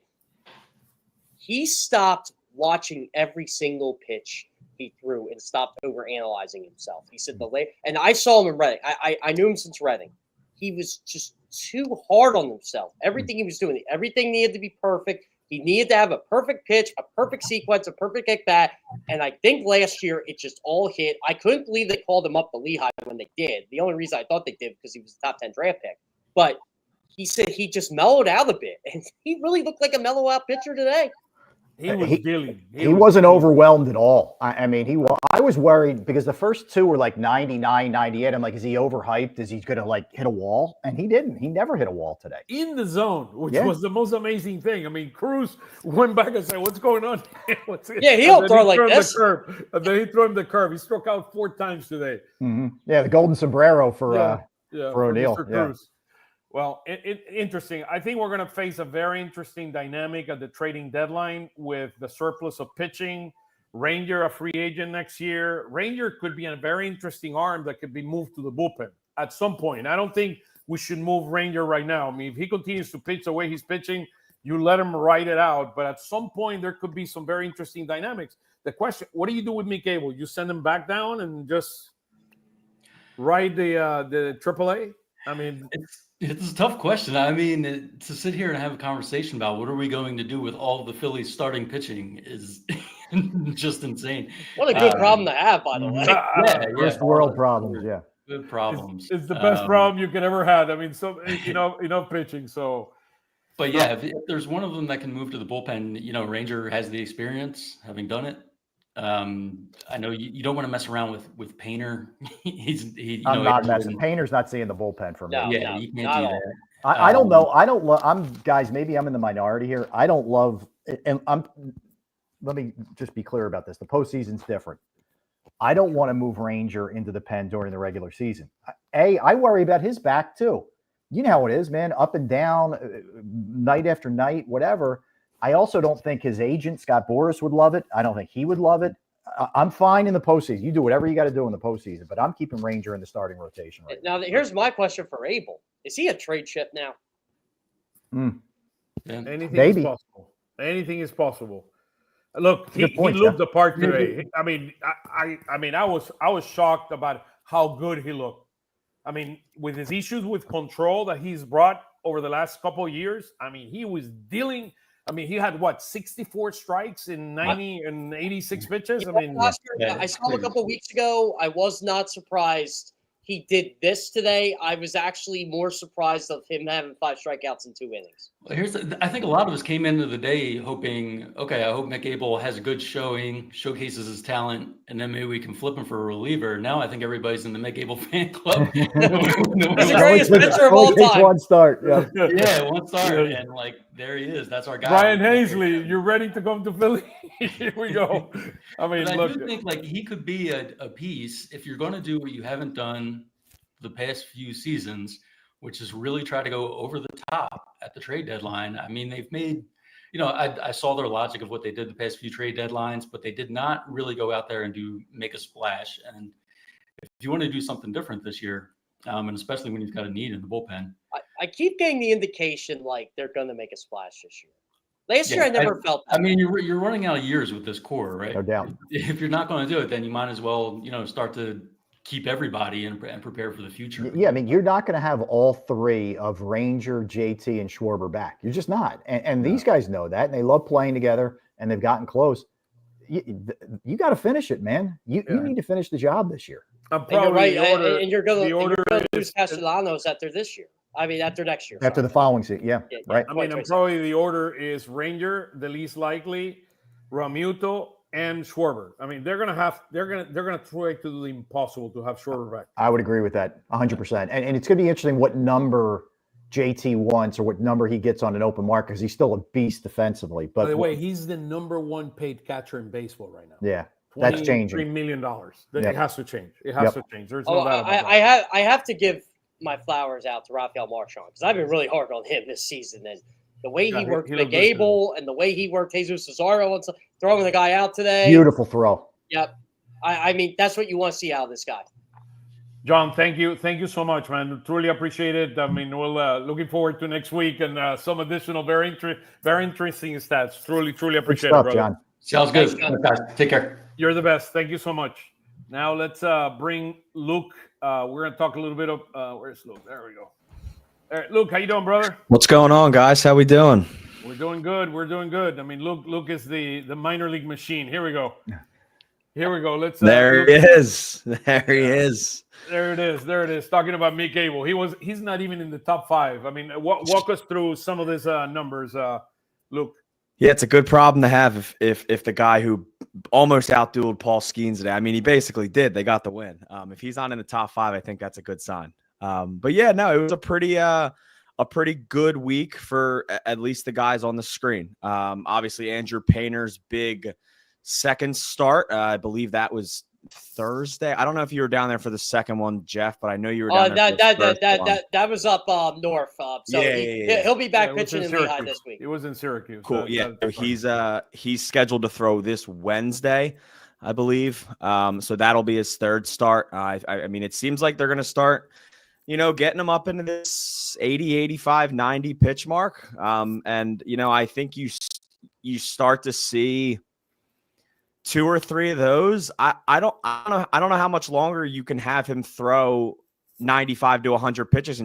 He stopped watching every single pitch he threw and stopped overanalyzing himself. He said and I saw him in Reading. I knew him since Reading. He was just too hard on himself. Everything he was doing, everything needed to be perfect. He needed to have a perfect pitch, a perfect sequence, a perfect kick bat. And I think last year it just all hit. I couldn't believe they called him up to Lehigh when they did. The only reason I thought they did because he was a top 10 draft pick. But he said he just mellowed out a bit. And he really looked like a mellow out pitcher today. He wasn't overwhelmed at all. I mean, I was worried because the first 2 were like 99, 98. I'm like, is he overhyped? Is he going to like hit a wall? And he didn't. He never hit a wall today. In the zone, which was the most amazing thing. I mean, Cruz went back and said, what's going on? He'll throw like this. And then he threw him the curve. He struck out 4 times today. Mm-hmm. Yeah, the golden sombrero for O'Neill. Cruz. Well, interesting. I think we're going to face a very interesting dynamic at the trading deadline with the surplus of pitching. Ranger, a free agent next year. Ranger could be a very interesting arm that could be moved to the bullpen at some point. I don't think we should move Ranger right now. I mean, if he continues to pitch the way he's pitching, you let him ride it out. But at some point, there could be some very interesting dynamics. The question, what do you do with mid-cable? You send him back down and just ride the AAA? I mean, it's a tough question. I mean, to sit here and have a conversation about what are we going to do with all the Phillies starting pitching is just insane. What a good problem to have, by the way. First world problems, yeah. Good problems. It's the best problem you could ever have. I mean, so pitching. So, but yeah, if there's one of them that can move to the bullpen, Ranger has the experience, having done it. I know you don't want to mess around with Painter. I'm not messing. Painter's not seeing the bullpen for me. No, Yeah, no, you can't not do at all. that. I don't know. I don't love. Guys. Maybe I'm in the minority here. I don't love. And let me just be clear about this. The postseason's different. I don't want to move Ranger into the pen during the regular season. I worry about his back too. You know how it is, man. Up and down, night after night, whatever. I also don't think his agent, Scott Boras, would love it. I don't think he would love it. I'm fine in the postseason. You do whatever you got to do in the postseason, but I'm keeping Ranger in the starting rotation right now. Now, here's my question for Abel. Is he a trade chip now? Anything Maybe. is possible. Anything is possible. Look, he point, looked Jeff. the part today. I mean, I was shocked about how good he looked. I mean, with his issues with control that he's brought over the last couple of years, I mean, he was dealing. I mean, he had 64 strikes in 90 and 86 pitches. I mean, I saw him a couple of weeks ago. I was not surprised he did this today. I was actually more surprised of him having 5 strikeouts in 2 innings. Well, I think a lot of us came into the day hoping, okay, I hope Mick Abel has a good showing, showcases his talent, and then maybe we can flip him for a reliever. Now I think everybody's in the Mick Abel fan club. He's the greatest pitcher of all time. One start. Yeah, one start, and there he is. That's our guy. Brian Hazley, you're ready to come to Philly? Here we go. I mean, but look, I do think he could be a piece if you're going to do what you haven't done the past few seasons, which is really try to go over the top at the trade deadline. I mean, they've made, I saw their logic of what they did the past few trade deadlines, but they did not really go out there and make a splash. And if you want to do something different this year, and especially when you've got a need in the bullpen, I keep getting the indication they're going to make a splash this year. Last year, I never felt that. I mean, you're running out of years with this core, right? No doubt. If you're not going to do it, then you might as well, start to keep everybody and prepare for the future. Yeah, I mean, you're not going to have all 3 of Ranger, JT, and Schwarber back. You're just not. And these guys know that, and they love playing together, and they've gotten close. You got to finish it, man. You need to finish the job this year. And you're right, and you're going to lose Castellanos after this year. I mean, after next year. After the following season, right. I mean, and probably the order is Ranger, the least likely, Realmuto, and Schwarber. I mean, they're gonna try to do the impossible to have Schwarber back. I would agree with that 100%. And it's gonna be interesting what number JT wants or what number he gets on an open market because he's still a beast defensively. But by the way, he's the number 1 paid catcher in baseball right now. Yeah, that's changing. $23 million. It has to change. It has to change. There's no doubt about that. I have to give my flowers out to Rafael Marchand because I've been really hard on him this season, and the way he worked Mick Abel and the way he worked Jesus Cesaro and throwing the guy out today. Beautiful throw. Yep. I mean, that's what you want to see out of this guy. John, thank you so much, man. Truly appreciate it. I mean, we'll looking forward to next week and some additional very interesting stats. Truly appreciate it, brother. John. Sounds good. Thanks, take care. You're the best. Thank you so much. Now let's bring Luke. We're going to talk a little bit of where's Luke? There we go. All right, Luke, how you doing, brother? What's going on, guys? How we doing? We're doing good. I mean, Luke is the minor league machine. Here we go. Let's. There he is. There he is. There it is. Talking about Mick Abel. He's not even in the top 5. I mean, walk us through some of these numbers, Luke. Yeah, it's a good problem to have if the guy who almost outdueled Paul Skeens today. I mean, he basically did. They got the win. If he's not in the top 5, I think that's a good sign. But yeah, no, it was a pretty good week for at least the guys on the screen. Obviously, Andrew Painter's big second start. I believe that was Thursday. I don't know if you were down there for the second one, Jeff, but I know you were down there. That was up north. So he'll be back pitching in Lehigh this week. He was in Syracuse. Cool. He's scheduled to throw this Wednesday, I believe. So that'll be his third start. I mean, it seems like they're going to start, getting him up into this 80, 85, 90 pitch mark. And I think you start to see 2 or 3 of those. I don't know how much longer you can have him throw 95 to 100 pitches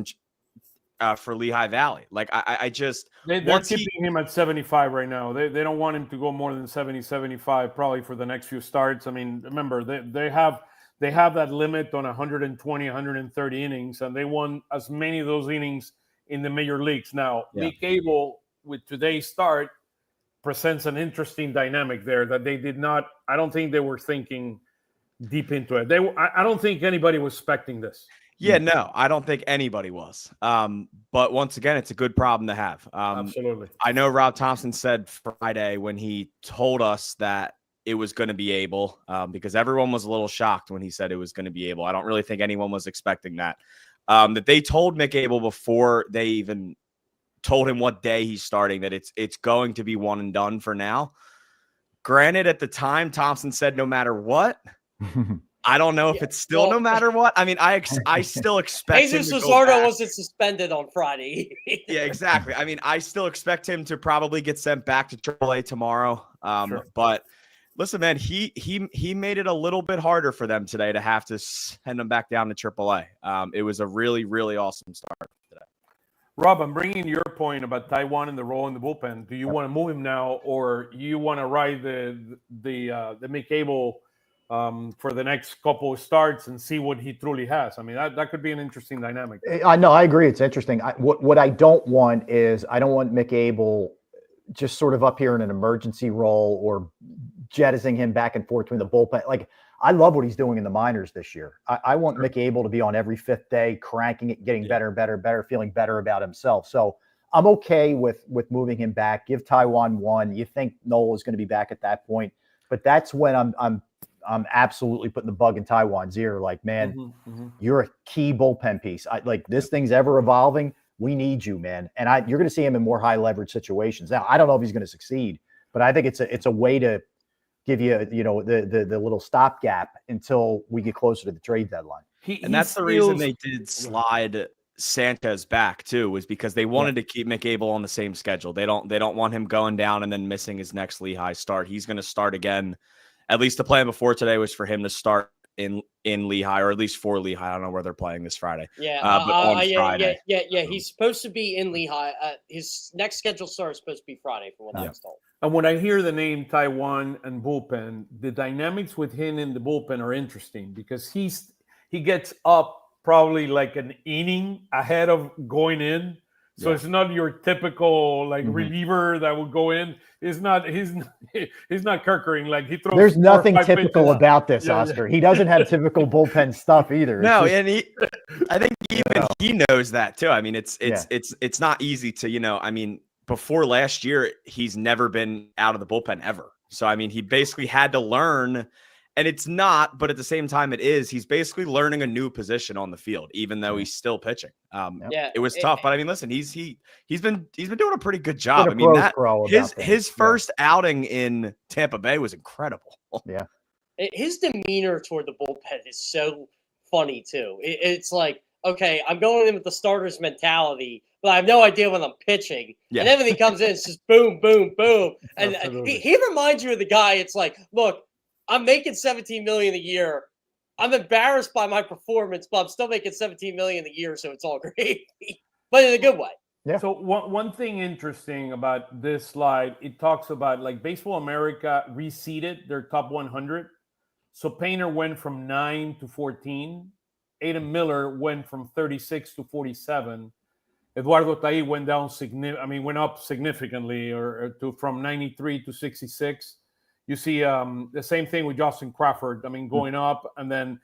for Lehigh Valley. They're keeping him at 75 right now. They don't want him to go more than 70, 75 probably for the next few starts. I mean, remember they have that limit on 120, 130 innings, and they want as many of those innings in the major leagues. Now, Mick Abel with today's start, presents an interesting dynamic there that they did not. I don't think they were thinking deep into it. I don't think anybody was expecting this. Yeah, no, I don't think anybody was. But once again, it's a good problem to have. Absolutely. I know Rob Thompson said Friday when he told us that it was going to be able, because everyone was a little shocked when he said it was going to be able. I don't really think anyone was expecting that. That they told Mick Abel before they even told him what day he's starting that it's going to be one and done for now. Granted, at the time, Thompson said no matter what. I don't know if it's still no matter what. I mean, I still expect Jesus him to Luzardo wasn't suspended on Friday. Yeah, exactly. I mean, I still expect him to probably get sent back to AAA tomorrow. Sure. But listen, man, he made it a little bit harder for them today to have to send him back down to AAA. It was a really, really awesome start today. Rob, I'm bringing your point about Taiwan and the role in the bullpen. Do you want to move him now, or you want to ride the Mick Abel for the next couple of starts and see what he truly has? I mean, that could be an interesting dynamic. I know. I agree. It's interesting. What I don't want is I don't want Mick Abel just sort of up here in an emergency role or jettisoning him back and forth between the bullpen. Like, I love what he's doing in the minors this year. I want Mick Abel to be on every fifth day, cranking it, getting better and better and better, feeling better about himself. So I'm okay with moving him back. Give Taiwan one. You think Nola is going to be back at that point, but that's when I'm absolutely putting the bug in Taiwan's ear. Like, man, you're a key bullpen piece. Like, this thing's ever evolving. We need you, man. And you're going to see him in more high leverage situations. Now, I don't know if he's going to succeed, but I think it's a way to give you, the little stopgap until we get closer to the trade deadline. And that's the reason they did slide Sanchez back too, was because they wanted to keep Mick Abel on the same schedule. They don't want him going down and then missing his next Lehigh start. He's going to start again. At least the plan before today was for him to start in Lehigh, or at least for Lehigh. I don't know where they're playing this Friday. Yeah, but on Friday. Yeah. He's supposed to be in Lehigh. His next scheduled start is supposed to be Friday, from what I was told. And when I hear the name Taiwan and bullpen, the dynamics with him in the bullpen are interesting because he gets up probably like an inning ahead of going in. So it's not your typical reliever that would go in. He's not Kirkering. Like, he throws. There's nothing typical about this, Oscar. He doesn't have typical bullpen stuff either. No, and I think even he knows that too. I mean, it's not easy to, I mean, before last year, he's never been out of the bullpen ever. So, I mean, he basically had to learn, and it's not, but at the same time it is. He's basically learning a new position on the field, even though he's still pitching. It was tough, but I mean, listen, he's been doing a pretty good job. I mean, his first outing in Tampa Bay was incredible. Yeah. His demeanor toward the bullpen is so funny too. It's like, okay, I'm going in with the starter's mentality, but I have no idea when I'm pitching. Yeah. And everything comes in, it's just boom, boom, boom. And he reminds you of the guy. It's like, look, I'm making $17 million a year. I'm embarrassed by my performance, but I'm still making $17 million a year, so it's all great. But in a good way. Yeah. So one thing interesting about this slide, it talks about like Baseball America reseeded their top 100. So Painter went from 9 to 14. Adam Miller went from 36 to 47. Eduardo Tai went up significantly, from 93 to 66. You see the same thing with Justin Crawford. I mean, going up, and then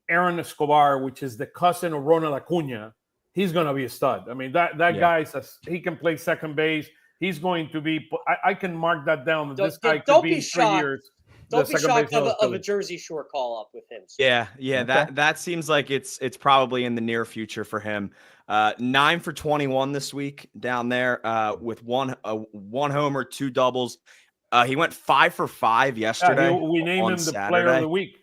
Aaron Escobar, which is the cousin of Ronald Acuna, he's going to be a stud. I mean, that guy he can play second base. He's going to be. I can mark that down. This guy could be 3 years. Don't be shocked of a Jersey Shore call up with him. So. Yeah. Okay. That seems like it's probably in the near future for him. 9 for 21 this week down there with one homer, 2 doubles. He went 5 for 5 yesterday. We named him the Saturday. Player of the Week.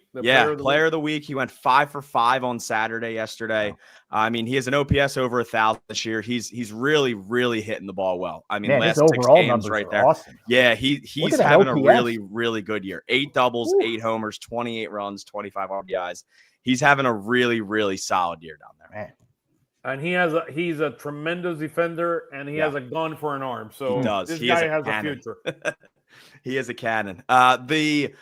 Player of the week. He went 5 for 5 on Saturday yesterday. Wow. I mean, he has an OPS over 1,000 this year. He's really, really hitting the ball well. I mean, last 6 games right there. Awesome. Yeah, he's having a really, really good year. 8 doubles, 8 homers, 28 runs, 25 RBIs. He's having a really, really solid year down there. Man. And he's a tremendous defender, and he has a gun for an arm. So this guy has a future. He is a cannon. The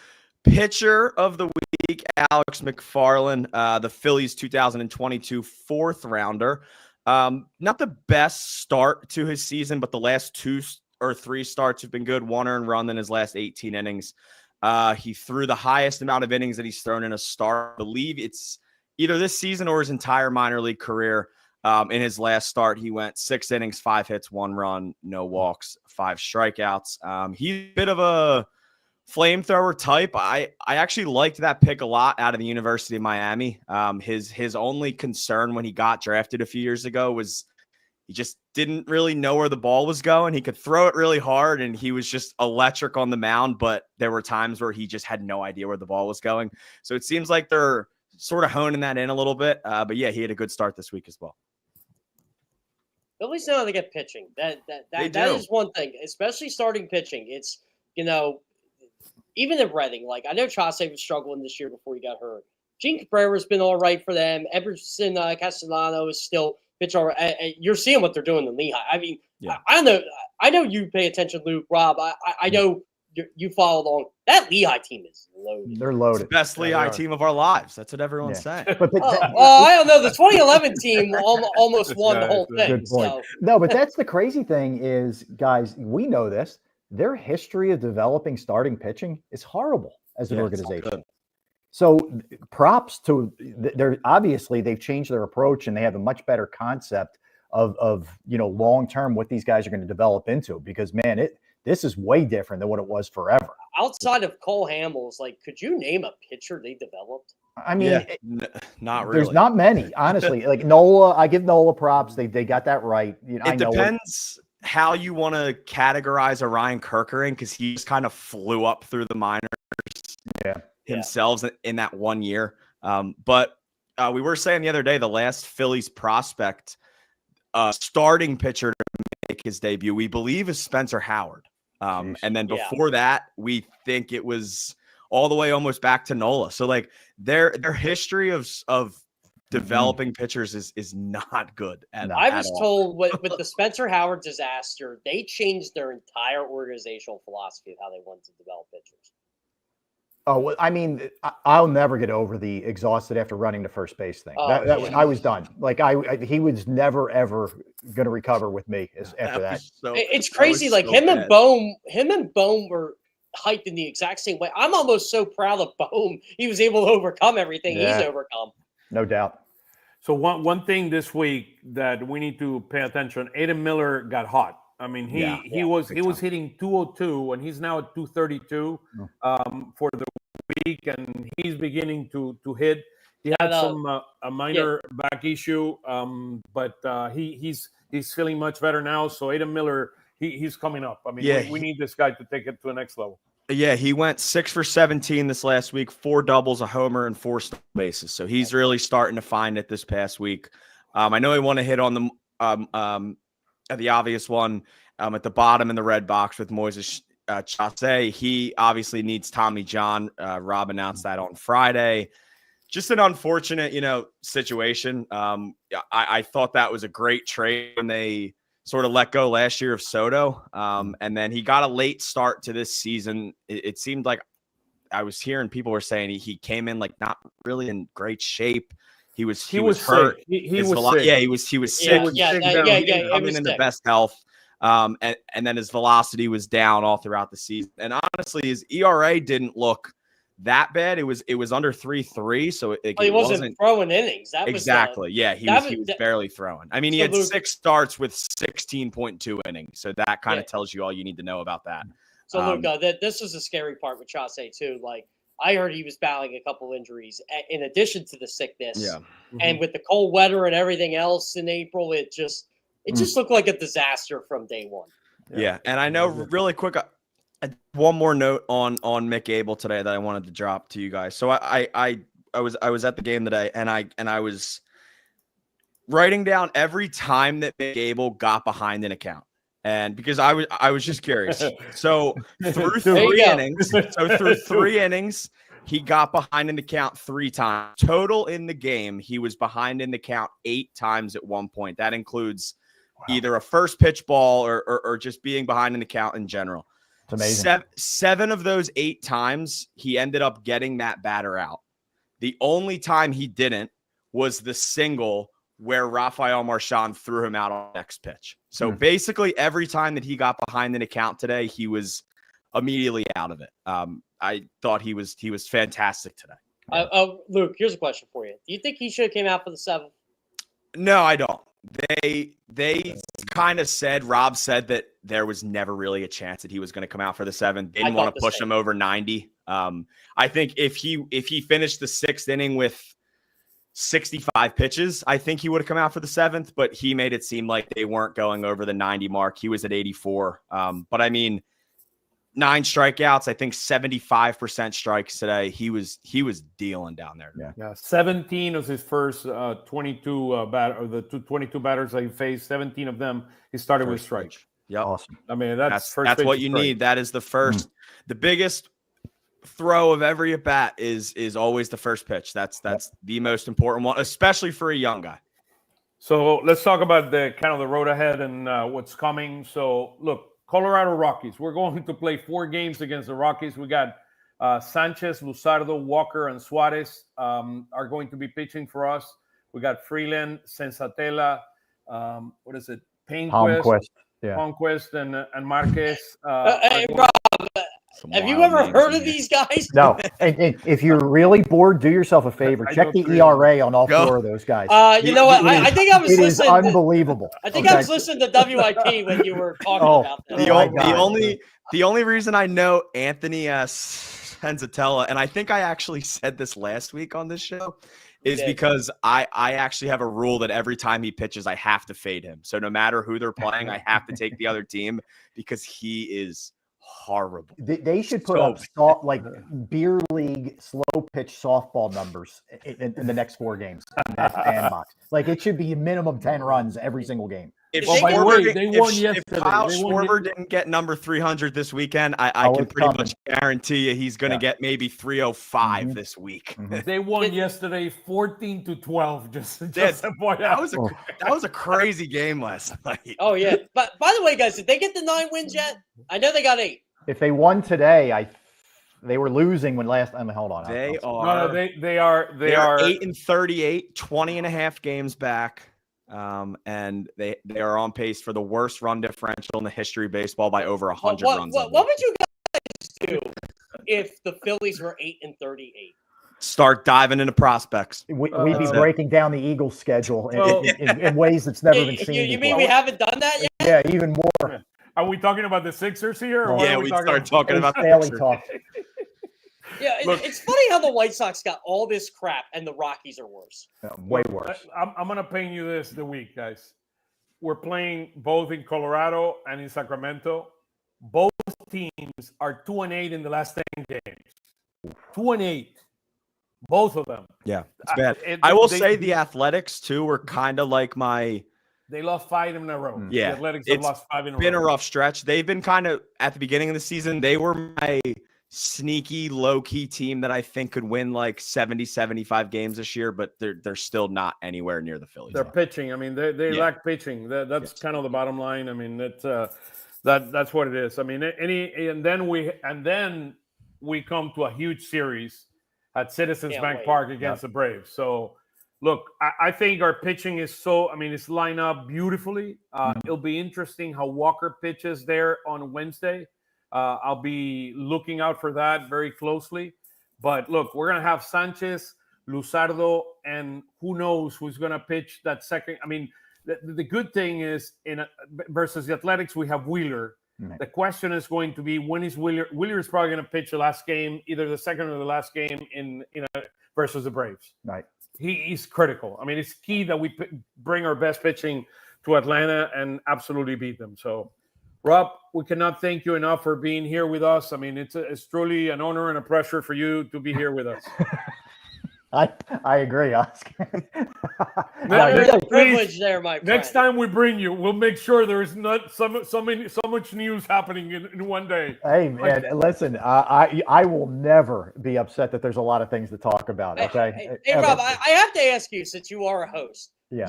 pitcher of the week, Alex McFarland, the Phillies 2022 4th rounder. Not the best start to his season, but the last 2 three starts have been good. 1 earned run in his last 18 innings. He threw the highest amount of innings that he's thrown in a start. I believe it's either this season or his entire minor league career. In his last start, he went 6 innings, 5 hits, 1 run, no walks, 5 strikeouts. He's a bit of a flamethrower type. I actually liked that pick a lot out of the University of Miami. His only concern when he got drafted a few years ago was he just didn't really know where the ball was going. He could throw it really hard, and he was just electric on the mound, but there were times where he just had no idea where the ball was going. So it seems like they're sort of honing that in a little bit. But yeah, he had a good start this week as well. Phillies know how to get pitching. That is one thing, especially starting pitching. It's, even in Reading, like I know Chase was struggling this year before he got hurt. Gene Cabrera's been all right for them. Emerson Castellano is still pitch all right. You're seeing what they're doing in Lehigh. I mean, yeah. I know you pay attention, Luke, Rob. I know you follow along. That Lehigh team is loaded. They're loaded. It's the best Lehigh team of our lives. That's what everyone's saying. I don't know. The 2011 team almost won the whole thing. Good point. So. No, but that's the crazy thing is, guys, we know this. Their history of developing starting pitching is horrible as an organization. So props to they're obviously they've changed their approach and they have a much better concept of long term what these guys are going to develop into, because man, this is way different than what it was forever. Outside of Cole Hamels, like, could you name a pitcher they developed? I mean, not really. There's not many, honestly. Like Nola, I give Nola props. They got that right. It depends how you want to categorize a Ryan Kerkering, because he just kind of flew up through the minors himself in that 1 year. But we were saying the other day, the last Phillies prospect starting pitcher to make his debut, we believe, is Spencer Howard. And then before that, we think it was all the way almost back to Nola. So like their history of developing pitchers is not good. I was told with the Spencer Howard disaster, they changed their entire organizational philosophy of how they wanted to develop pitchers. Oh, I mean, I'll never get over the exhausted after running to first base thing. I was done. Like he was never ever going to recover with me after that. It's crazy. Like him and Bohm were hyped in the exact same way. I'm almost so proud of Bohm. He was able to overcome everything he's overcome. No doubt. So one thing this week that we need to pay attention: Adam Miller got hot. I mean, he was hitting 202, and he's now at 232 for the week, and he's beginning to hit. He had a minor back issue, but he's feeling much better now. So Adam Miller, he's coming up. I mean, we need this guy to take it to the next level. Yeah, he went 6 for 17 this last week, 4 doubles, a homer, and 4 stolen bases. So he's really starting to find it this past week. I know he want to hit on the obvious one at the bottom in the red box with Moises Chase. He obviously needs Tommy John. Rob announced that on Friday. Just an unfortunate, situation. I thought that was a great trade when they sort of let go last year of Soto. And then he got a late start to this season. It seemed like I was hearing people were saying he came in like not really in great shape. He was hurt. He was sick. Yeah, he was sick. He coming in the best health. And then his velocity was down all throughout the season. And honestly, his ERA didn't look that bad. It was under 3.3, so he wasn't throwing innings. That was he was barely throwing. I mean, he had 6 starts with 16.2 innings, so that kind of tells you all you need to know about that. So look, this is the scary part with Chase too. Like I heard he was battling a couple injuries in addition to the sickness. Yeah, and with the cold weather and everything else in April, it just looked like a disaster from day one. Yeah, and I know really quick. One more note on Mick Abel today that I wanted to drop to you guys. So I was at the game today, and I was writing down every time that Mick Abel got behind an account, and because I was just curious. So through 3 innings, he got behind in the count 3 times. Total in the game, he was behind in the count 8 times at one point. That includes either a first pitch ball or just being behind in the count in general. Amazing. 7 of those 8 times he ended up getting that batter out. The only time he didn't was the single where Rafael Marchand threw him out on the next pitch. So basically every time that he got behind an account today, he was immediately out of it. I thought he was fantastic today. Luke, here's a question for you. Do you think he should have came out for the 7th? No, I don't. They kind of said, Rob said that there was never really a chance that he was going to come out for the 7th. Didn't want to push him over 90. I think if he finished the 6th inning with 65 pitches, I think he would have come out for the 7th, but he made it seem like they weren't going over the 90 mark. He was at 84. But I mean, 9 strikeouts, I think 75% strikes today. He was dealing down there. Yeah. 17 was his first 22 the 22 batters that he faced. 17 of them he started with strike. Yeah, awesome. I mean, that's what you need. That is the first, the biggest throw of every at bat is always the first pitch. That's the most important one, especially for a young guy. So let's talk about the kind of the road ahead and what's coming. So look, Colorado Rockies. We're going to play 4 games against the Rockies. We got Sanchez, Luzardo, Walker, and Suarez are going to be pitching for us. We got Freeland, Sensatella, Painquist, Palmquist, and Marquez. Hey, Rob, have you ever heard of these guys? No. And if you're really bored, do yourself a favor. Check the ERA on all 4 of those guys. You know what? I think I was listening. It is unbelievable. I think I was listening to WIP when you were talking about that. The only reason I know Anthony Senzatella, and I think I actually said this last week on this show, is because I actually have a rule that every time he pitches, I have to fade him. So no matter who they're playing, I have to take the other team because he is horrible. They should put up beer league slow pitch softball numbers in the next 4 games in that sandbox. Like it should be a minimum 10 runs every single game. If Kyle Schwarber didn't get number 300 this weekend, I can pretty much guarantee you he's going to get maybe 305 this week. They won yesterday 14-12. Just that was a crazy game last night. Oh, yeah. But by the way, guys, did they get the 9 wins yet? I know they got 8. If they won today, they were losing when last time. Hold on. They are 8-38, 20 and a half games back. And they are on pace for the worst run differential in the history of baseball by over 100 runs. What would you guys do if the Phillies were 8-38? Start diving into prospects. We'd be breaking down the Eagles' schedule in ways that's never been seen. You mean we haven't done that yet? Yeah, even more. Are we talking about the Sixers here? Or yeah, we start talking about the Sixers. Talk. Yeah, it's funny how the White Sox got all this crap and the Rockies are worse. Way worse. I'm going to paint you the week, guys. We're playing both in Colorado and in Sacramento. Both teams are 2-8 in the last 10 games. 2-8. Both of them. Yeah, it's bad. I will say the Athletics, too, were kind of like my... They lost 5 in a row. Yeah. The Athletics have lost 5 in a row. It's been a rough stretch. They've been kind of, at the beginning of the season, they were my sneaky, low-key team that I think could win like 70, 75 games this year, but they're still not anywhere near the Phillies. They're pitching. I mean, they lack pitching. That's kind of the bottom line. I mean, that's what it is. I mean, and then we come to a huge series at Citizens Bank Park against the Braves. So, look, I think our pitching is it's lined up beautifully. It'll be interesting how Walker pitches there on Wednesday. I'll be looking out for that very closely. But look, we're going to have Sanchez, Luzardo, and who knows who's going to pitch that second. I mean, the good thing is versus the Athletics, we have Wheeler. Right. The question is going to be, when is Wheeler? Wheeler is probably going to pitch the last game, either the second or the last game in versus the Braves. Right. He's critical. I mean, it's key that we bring our best pitching to Atlanta and absolutely beat them. So, Rob, we cannot thank you enough for being here with us. I mean, it's truly an honor and a pleasure for you to be here with us. I agree, Oscar. There's a privilege there, my friend. Next time we bring you, we'll make sure there's not so much news happening in one day. Hey, man, listen, I will never be upset that there's a lot of things to talk about. Okay. Hey Rob, I have to ask you, since you are a host. Yeah.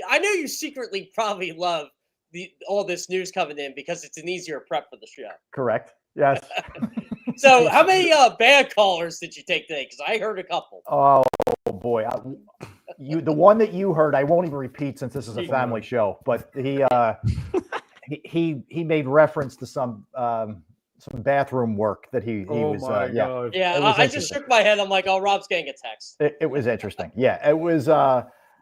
I know you secretly probably love all this news coming in because it's an easier prep for the show. Correct. Yes. So how many bad callers did you take today? Because I heard a couple. Oh boy, the one that you heard, I won't even repeat since this is a family show, but he made reference to some bathroom work that he was. God. Yeah, I just shook my head. I'm like, oh, Rob's getting a text. It was interesting. Yeah, it was.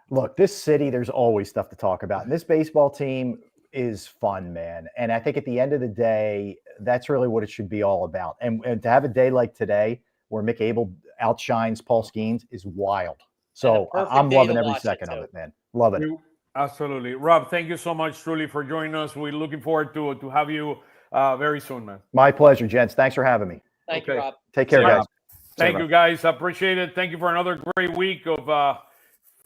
Look, this city, there's always stuff to talk about, and this baseball team is fun, man. And I think at the end of the day, that's really what it should be all about. And to have a day like today where Mick Abel outshines Paul Skeens is wild. So I'm loving every second of it, man. Loving it. Absolutely. Rob, thank you so much, truly, for joining us. We're looking forward to have you very soon, man. My pleasure, gents. Thanks for having me. Thank you, Rob. Take care, guys. Thank you, guys. I appreciate it. Thank you for another great week of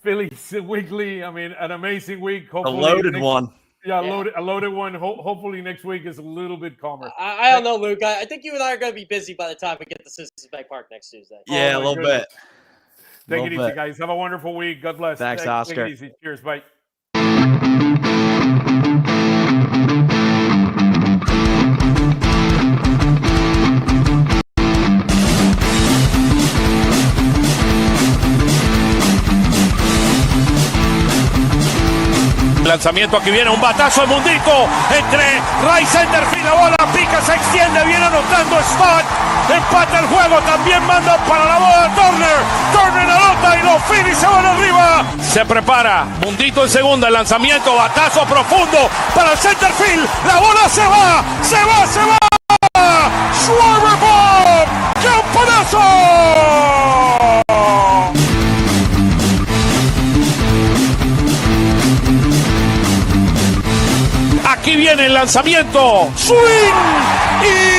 Phillies Weekly. I mean, an amazing week. Hopefully, a loaded one. Yeah, a loaded one. Hopefully next week is a little bit calmer. I don't know, Luke. I think you and I are going to be busy by the time we get to Citizens Bank Park next Tuesday. Yeah, a little bit. Take it easy, guys. Have a wonderful week. God bless. Thanks, Oscar. Take it easy. Cheers. Bye. Lanzamiento, aquí viene un batazo de Mundito entre right center field, la bola pica, se extiende, viene anotando Stott, empata el juego, también manda para la bola Turner anota y los Phillies se van arriba. Se prepara, Mundito en segunda, el lanzamiento, batazo profundo para el center field, la bola se va, Schwarber bomb, campanazo. Aquí viene el lanzamiento. Swing y